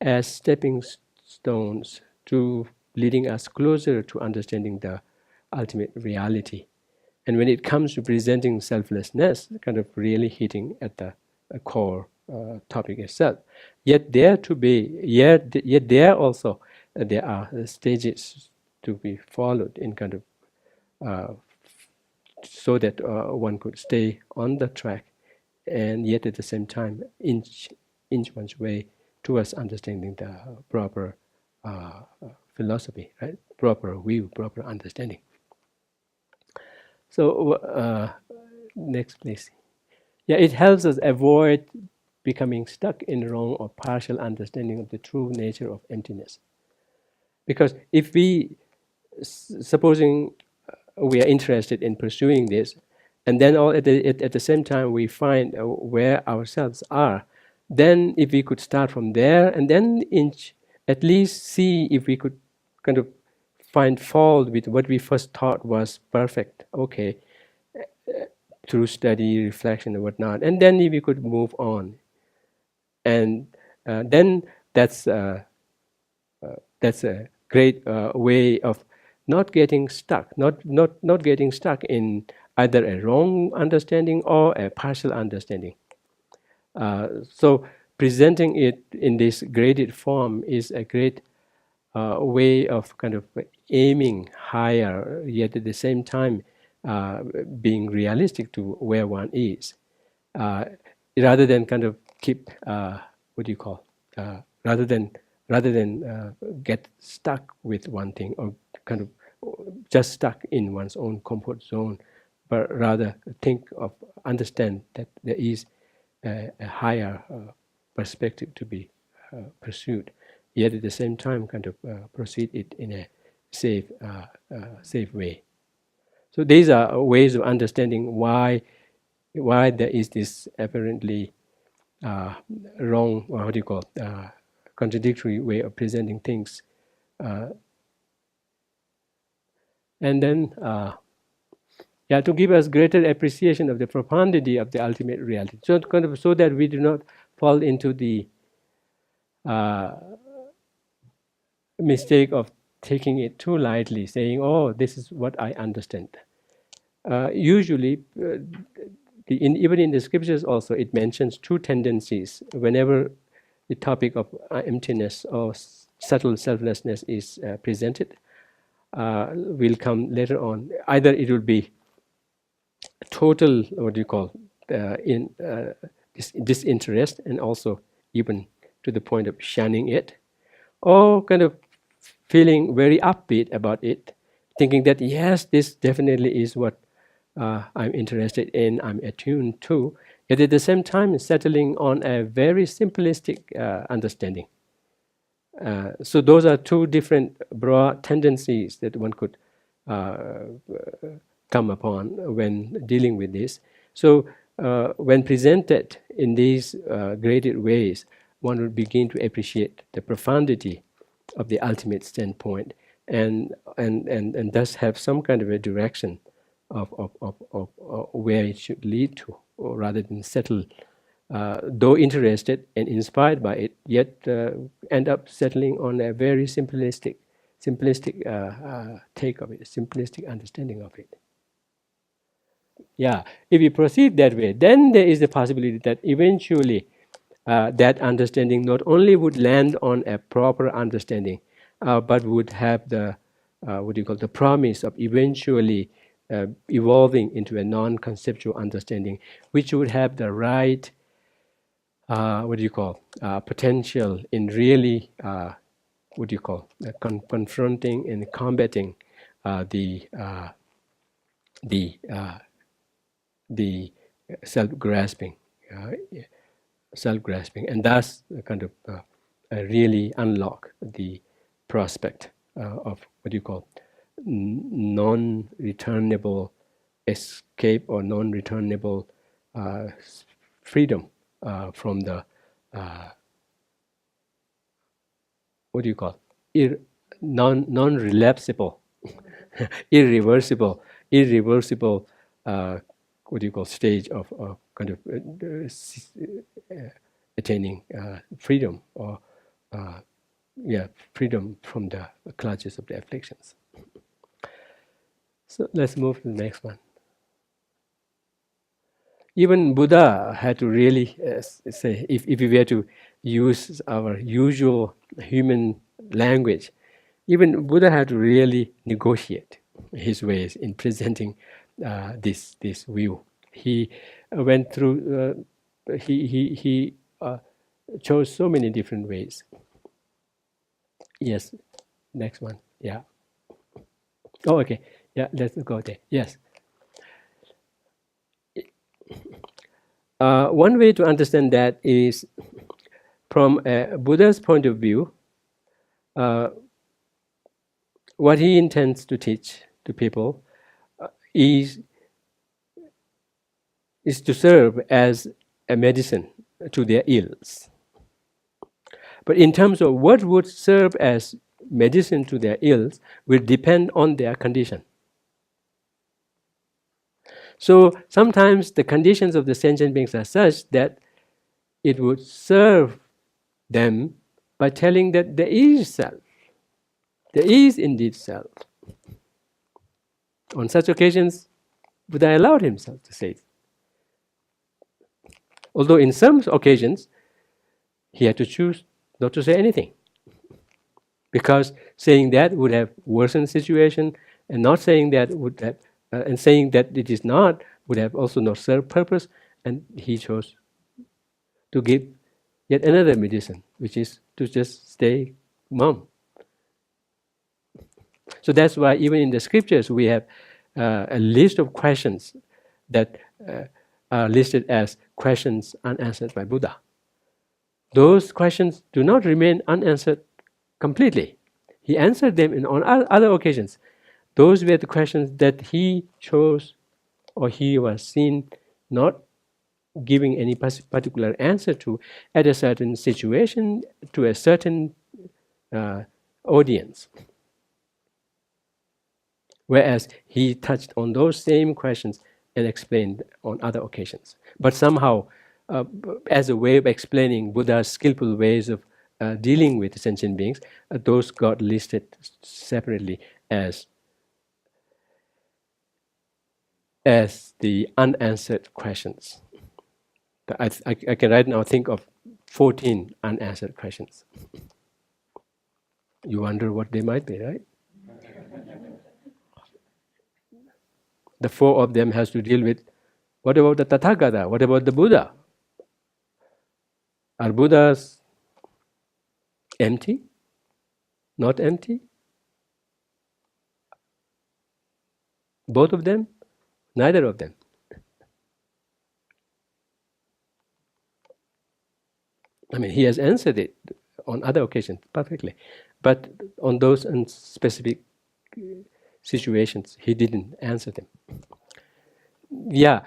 as stepping stones to leading us closer to understanding the ultimate reality. And when it comes to presenting selflessness, kind of really hitting at the core topic itself. Yet there also there are stages to be followed in kind of so that one could stay on the track, and yet at the same time inch one's way towards understanding the proper philosophy, right? Proper view, proper understanding. So next, please. Yeah, it helps us avoid becoming stuck in wrong or partial understanding of the true nature of emptiness. Because if we, supposing we are interested in pursuing this, and then all at the same time we find where ourselves are, then if we could start from there and then at least see if we could kind of find fault with what we first thought was perfect. Okay, through study, reflection, and whatnot, and then we could move on, and then that's a great way of not getting stuck, not getting stuck in either a wrong understanding or a partial understanding. So presenting it in this graded form is a great way of kind of aiming higher, yet at the same time being realistic to where one is, rather than kind of keep rather than get stuck with one thing or kind of just stuck in one's own comfort zone, but rather understand that there is a higher perspective to be pursued, yet at the same time kind of proceed it in a safe way. So these are ways of understanding why there is this apparently wrong, or contradictory way of presenting things, and then to give us greater appreciation of the profundity of the ultimate reality, so that we do not fall into the mistake of taking it too lightly, saying, "Oh, this is what I understand." Usually, even in the scriptures also, it mentions two tendencies whenever the topic of emptiness or subtle selflessness is presented. Will come later on. Either it will be total, disinterest, and also even to the point of shunning it, or kind of feeling very upbeat about it, thinking that yes, this definitely is what I'm interested in, I'm attuned to, yet at the same time settling on a very simplistic understanding. So those are two different broad tendencies that one could come upon when dealing with this. So when presented in these graded ways, one would begin to appreciate the profundity of the ultimate standpoint, and thus have some kind of a direction of where it should lead to, or rather than settle, though interested and inspired by it, yet end up settling on a very simplistic take of it, a simplistic understanding of it. Yeah, if we proceed that way, then there is the possibility that eventually that understanding not only would land on a proper understanding, but would have the the promise of eventually evolving into a non-conceptual understanding, which would have the right potential in really confronting and combating the self-grasping, and thus kind of really unlock the prospect of non-returnable escape or non-returnable freedom from the non-relapsible, irreversible stage of kind of attaining freedom, or freedom from the clutches of the afflictions. So let's move to the next one. Even Buddha had to really say, if we were to use our usual human language, even Buddha had to really negotiate his ways in presenting this view. He went through. He chose so many different ways. Yes, next one. Yeah. Oh, okay. Yeah, let's go there. Yes. One way to understand that is from a Buddha's point of view. What he intends to teach to people is to serve as a medicine to their ills. But in terms of what would serve as medicine to their ills will depend on their condition. So sometimes the conditions of the sentient beings are such that it would serve them by telling that there is self. There is indeed self. On such occasions, Buddha allowed himself to say it. Although in some occasions, he had to choose not to say anything. Because saying that would have worsened the situation, and not saying that would have, and saying that it is not would have also not served purpose, and he chose to give yet another medicine, which is to just stay mum. So that's why even in the scriptures we have a list of questions that are listed as questions unanswered by Buddha. Those questions do not remain unanswered completely. He answered them on other occasions. Those were the questions that he chose, or he was seen not giving any particular answer to at a certain situation, to a certain audience. Whereas he touched on those same questions and explained on other occasions. But somehow, as a way of explaining Buddha's skillful ways of dealing with sentient beings, those got listed separately as the unanswered questions. I can right now think of 14 unanswered questions. You wonder what they might be, right? The 4 of them has to deal with, what about the Tathagata? What about the Buddha? Are Buddhas empty? Not empty? Both of them? Neither of them. I mean, he has answered it on other occasions perfectly, but on those specific situations, he didn't answer them. Yeah,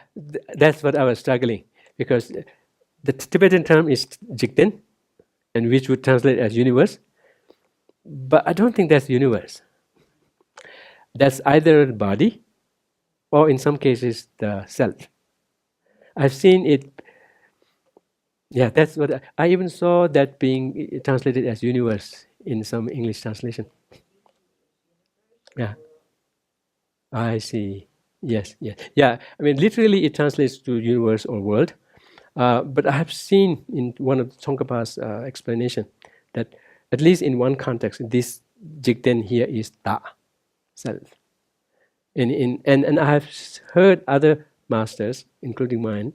that's what I was struggling, because the Tibetan term is Jigten, and which would translate as universe, but I don't think that's universe. That's either body, or in some cases the self. I've seen it. Yeah, that's what I even saw that being translated as universe in some English translation. Yeah, I see. Yes. Yeah, I mean, literally it translates to universe or world. But I have seen in one of Tsongkhapa's explanation that at least in one context, this Jigten here is Ta, self. And I have heard other masters, including mine,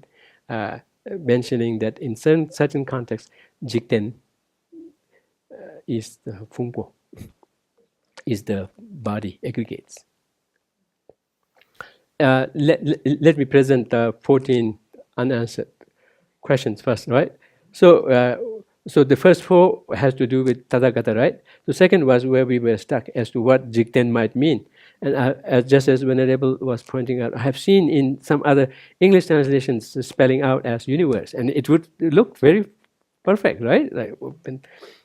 mentioning that in certain contexts, Jigten is the Phungpo, is the body, aggregates. Let me present 14 unanswered questions first, right? So the first 4 has to do with Tathagata, right? The second was where we were stuck as to what Jigten might mean. And just as Venerable was pointing out, I have seen in some other English translations spelling out as universe, and it would look very perfect, right? Like,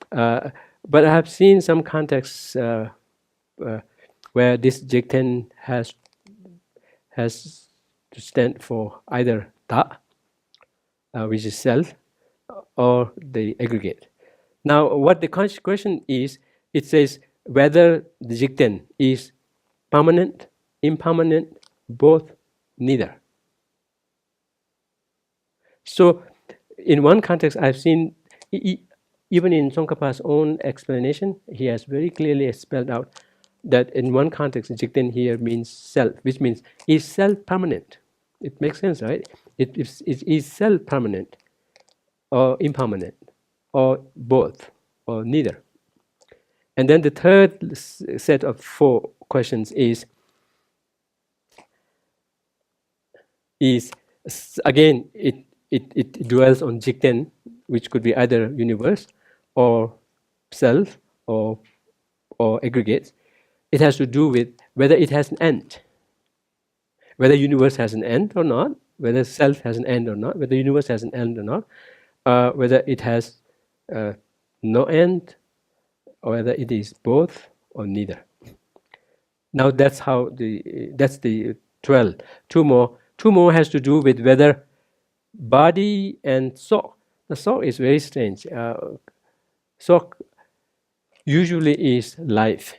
but I have seen some contexts where this Jigten has to stand for either Ta, which is self, or the aggregate. Now, what the question is, it says whether the Jigten is permanent, impermanent, both, neither. So, in one context, I've seen, even in Tsongkhapa's own explanation, he has very clearly spelled out that in one context, Jigten here means self, which means is self permanent. It makes sense, right? It is self permanent, or impermanent, or both, or neither. And then the third set of 4 questions is again, it dwells on Jigten, which could be either universe, or self, or aggregates. It has to do with whether it has an end, whether universe has an end or not, whether self has an end or not, whether universe has an end or not, whether it has no end, or whether it is both or neither. Now that's the 12. Two two more has to do with whether body and soul. The soul is very strange. Soul usually is life,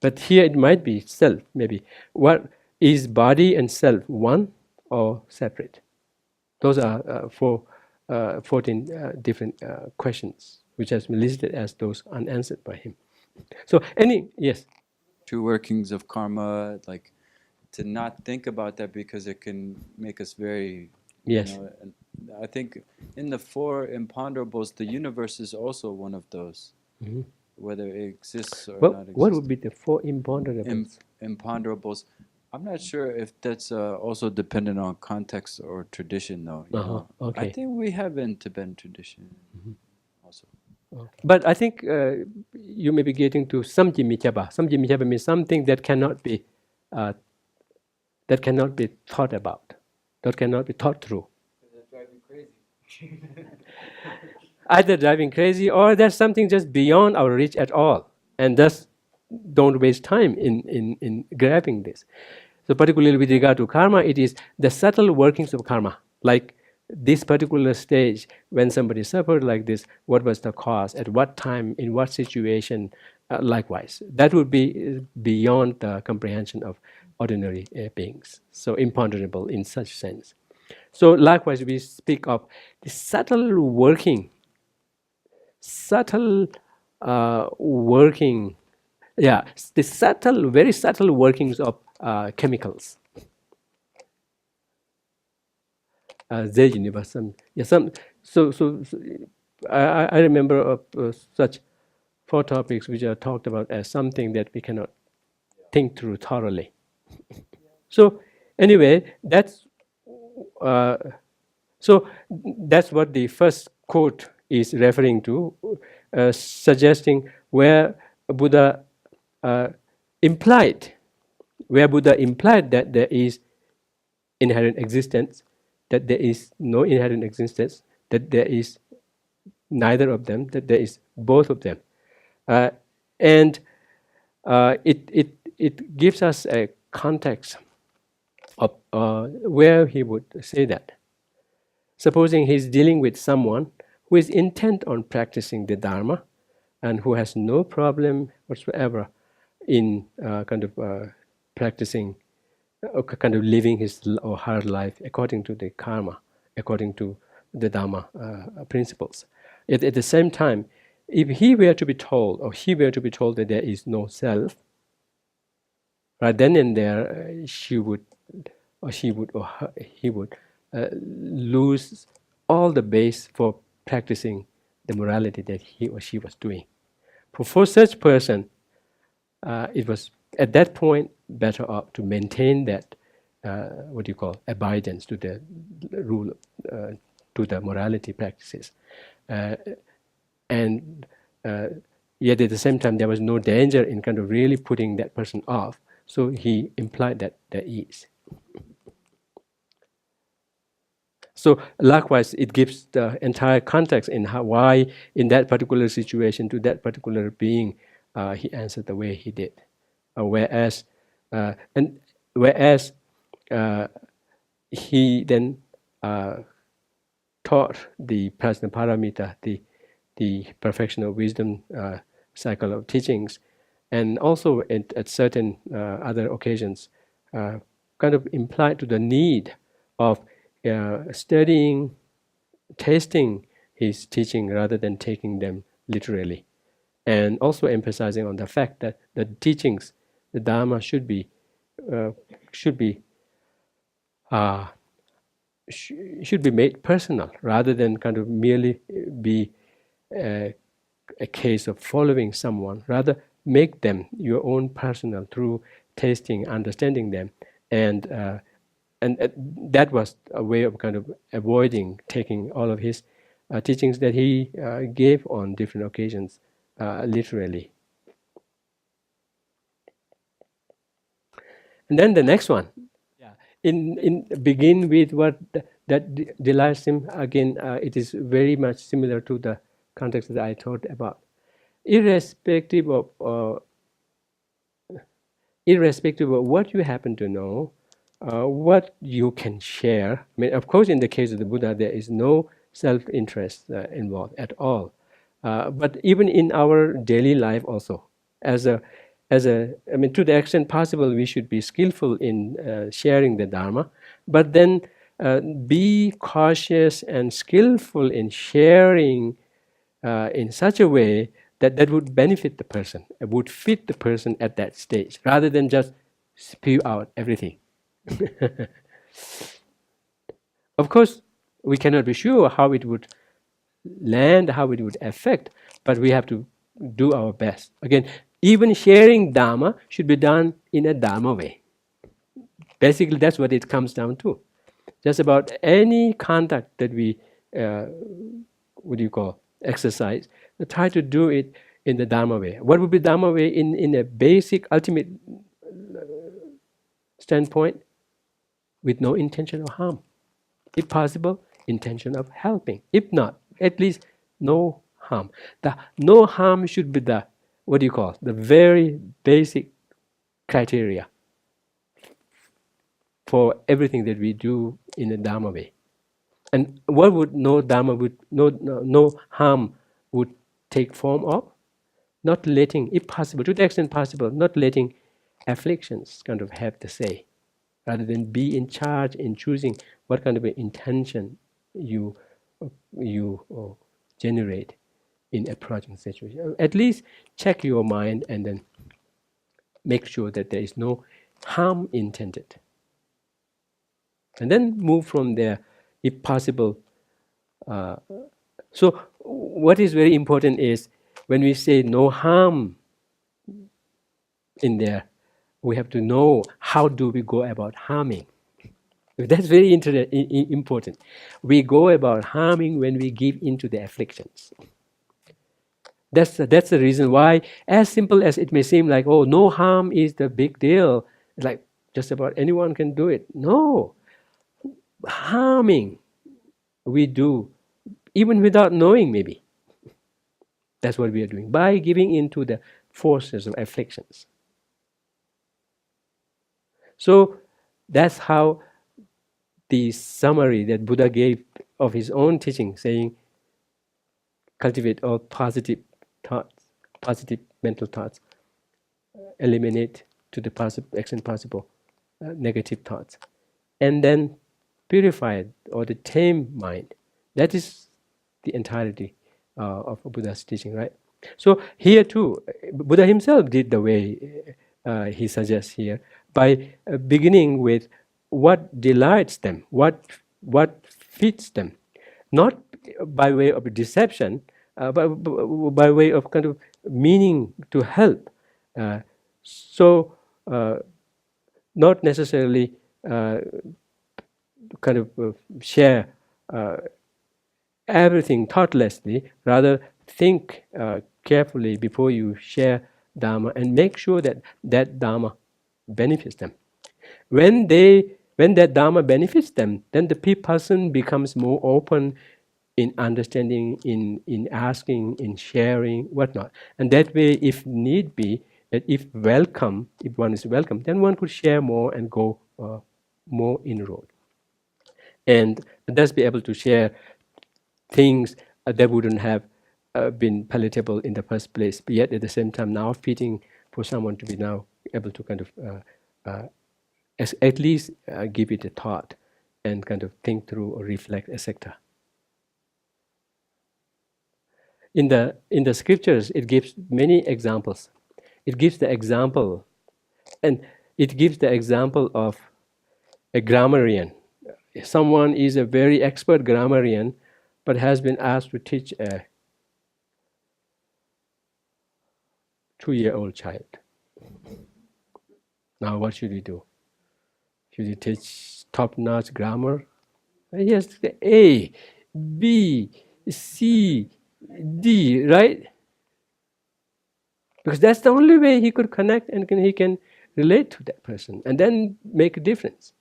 but here it might be self. Maybe what is body and self one or separate? Those are 14 different questions which has been listed as those unanswered by him. So yes. True workings of karma, like to not think about that because it can make us very, Yes. and I think in the four imponderables, the universe is also one of those, whether it exists or not exists. What would be the four imponderables? Imponderables. I'm not sure if that's also dependent on context or tradition, though. You know? Okay. I think we have in Tibetan tradition also. But I think you may be getting to samjimichaba. Samjimichaba means something that cannot be thought about, that cannot be thought through. That's driving crazy. Either driving crazy or there's something just beyond our reach at all, and thus don't waste time in grabbing this. So particularly with regard to karma, it is the subtle workings of karma, like this particular stage when somebody suffered like this, what was the cause, at what time, in what situation, likewise. That would be beyond the comprehension of ordinary beings, so imponderable in such sense. So likewise we speak of the subtle working, the subtle, very subtle workings of chemicals. I remember such four topics which are talked about as something that we cannot think through thoroughly. So anyway, that's what the first quote is referring to, suggesting where Buddha implied that there is inherent existence, that there is no inherent existence, that there is neither of them, that there is both of them, and it gives us a context of where he would say that. Supposing he's dealing with someone who is intent on practicing the Dharma and who has no problem whatsoever in practicing, kind of living his or her life according to the karma, according to the Dharma principles. At the same time, if he were to be told, that there is no self, right then and there, he would lose all the base for practicing the morality that he or she was doing. For such person, it was at that point better off to maintain that abidance to the rule, to the morality practices, and yet at the same time there was no danger in kind of really putting that person off. So he implied that there is. So likewise, it gives the entire context in why, in that particular situation, to that particular being, he answered the way he did. Whereas he then taught the Prajnaparamita, the perfection of wisdom cycle of teachings, and also at certain other occasions, kind of implied to the need of studying, tasting his teaching rather than taking them literally, and also emphasizing on the fact that the teachings, the Dharma, should be made personal rather than kind of merely be a case of following someone. Rather, make them your own personal through tasting, understanding them, and that was a way of kind of avoiding taking all of his teachings that he gave on different occasions literally. And then the next one, in begin with what that delights him. Again, it is very much similar to the context that I talked about. Irrespective of what you happen to know, what you can share. I mean, of course, in the case of the Buddha, there is no self-interest involved at all. But even in our daily life, also, I mean, to the extent possible, we should be skillful in sharing the Dharma. But then be cautious and skillful in sharing in such a way that would benefit the person, would fit the person at that stage, rather than just spew out everything. Of course, we cannot be sure how it would land, how it would affect, but we have to do our best. Again, even sharing Dharma should be done in a Dharma way. Basically, that's what it comes down to. Just about any contact that we, exercise, try to do it in the Dharma way. What would be Dharma way in a basic, ultimate standpoint? With no intention of harm. If possible, intention of helping. If not, at least no harm. The no harm should be the, the very basic criteria for everything that we do in a Dharma way. And what would no harm would take form of? Not letting, if possible, to the extent possible, not letting afflictions kind of have the say, rather than be in charge in choosing what kind of an intention you generate in approaching the situation. At least check your mind and then make sure that there is no harm intended. And then move from there, if possible. So what is very important is, when we say no harm in there, we have to know how do we go about harming. That's very important. We go about harming when we give into the afflictions. That's the reason why, as simple as it may seem, like, oh, no harm is the big deal, like just about anyone can do it. No. Harming we do, even without knowing, maybe. That's what we are doing, by giving into the forces of afflictions. So that's how the summary that Buddha gave of his own teaching, saying, cultivate all positive thoughts, positive mental thoughts, eliminate to the extent possible negative thoughts, and then purify it, or the tame mind. That is the entirety of Buddha's teaching, right? So here too, Buddha himself did the way he suggests here, by beginning with what delights them, what fits them, not by way of deception, but by way of kind of meaning to help. So not necessarily kind of share everything thoughtlessly, rather think carefully before you share Dharma, and make sure that that Dharma benefits them. When that Dharma benefits them, then the person becomes more open in understanding, in asking, in sharing, whatnot. And that way, if need be, that if one is welcome, then one could share more and go more inroad. And thus be able to share things that wouldn't have been palatable in the first place, but yet at the same time now fitting for someone to be now able to kind of at least give it a thought and kind of think through or reflect, etc. In the scriptures, it gives many examples. It gives the example, and it gives the example of a grammarian. Someone is a very expert grammarian, but has been asked to teach a 2-year-old child. Now what should we do? Should we teach top-notch grammar? Yes, A, B, C, D, right? Because that's the only way he could connect and he can relate to that person and then make a difference.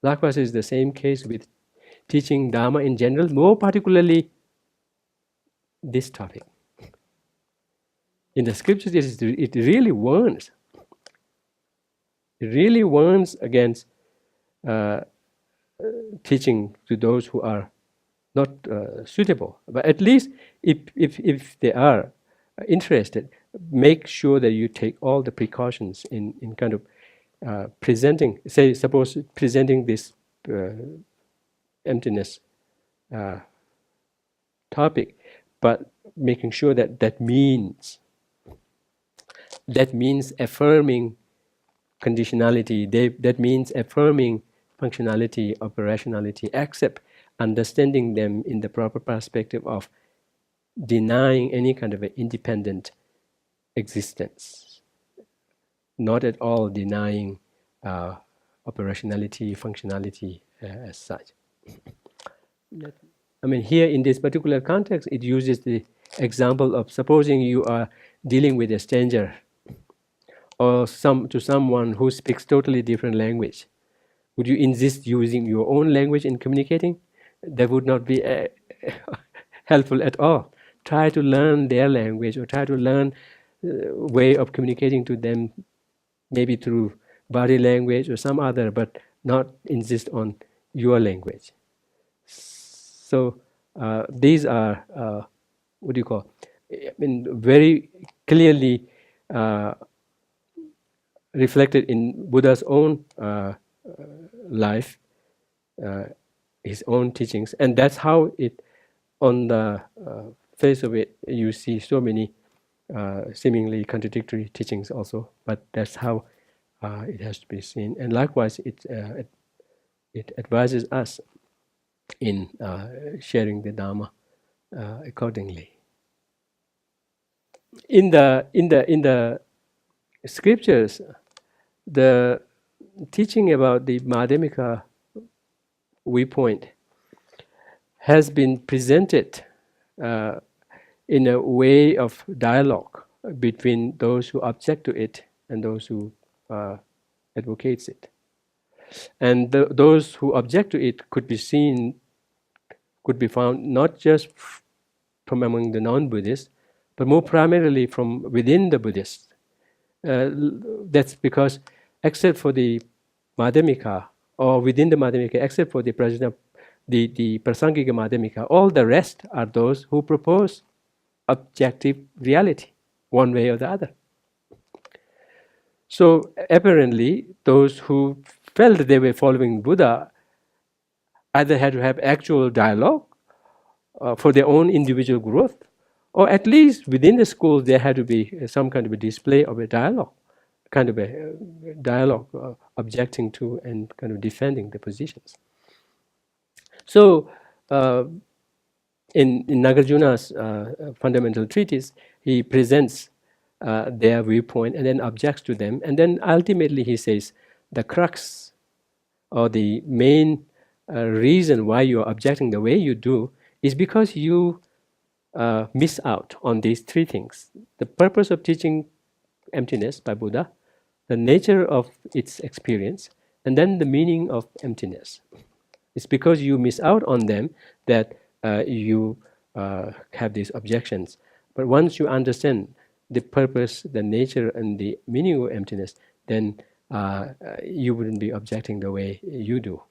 Likewise, is the same case with teaching Dharma in general, more particularly this topic. In the scriptures, it really warns. It really warns against teaching to those who are not suitable. But at least if they are interested, make sure that you take all the precautions in kind of presenting, suppose presenting this emptiness topic, but making sure that that means affirming conditionality, that means affirming functionality, operationality, except understanding them in the proper perspective of denying any kind of an independent existence, not at all denying operationality, functionality as such. I mean, here in this particular context, it uses the example of supposing you are dealing with a stranger or to someone who speaks totally different language. Would you insist using your own language in communicating? That would not be helpful at all. Try to learn their language, or try to learn way of communicating to them, maybe through body language or some other, but not insist on your language. So these are what do you call? I mean, very clearly reflected in Buddha's own life, his own teachings, and that's how it, on the face of it, you see so many seemingly contradictory teachings also, but that's how it has to be seen. And likewise, it advises us in sharing the Dhamma accordingly. In the scriptures, the teaching about the Madhyamaka viewpoint has been presented in a way of dialogue between those who object to it and those who advocates it. And those who object to it could be found not just from among the non-Buddhists, but more primarily from within the Buddhists. That's because, except for the Madhyamaka, or within the Madhyamaka, except for the Prasangika Madhyamaka, all the rest are those who propose objective reality, one way or the other. So apparently, those who felt they were following Buddha either had to have actual dialogue for their own individual growth, or at least within the school there had to be some kind of a display of a dialogue, objecting to and kind of defending the positions. So in Nagarjuna's fundamental treatise, he presents their viewpoint and then objects to them, and then ultimately he says the crux or the main reason why you are objecting the way you do is because you miss out on these three things: the purpose of teaching emptiness by Buddha, the nature of its experience, and then the meaning of emptiness. It's because you miss out on them that you have these objections. But once you understand the purpose, the nature, and the meaning of emptiness, then you wouldn't be objecting the way you do.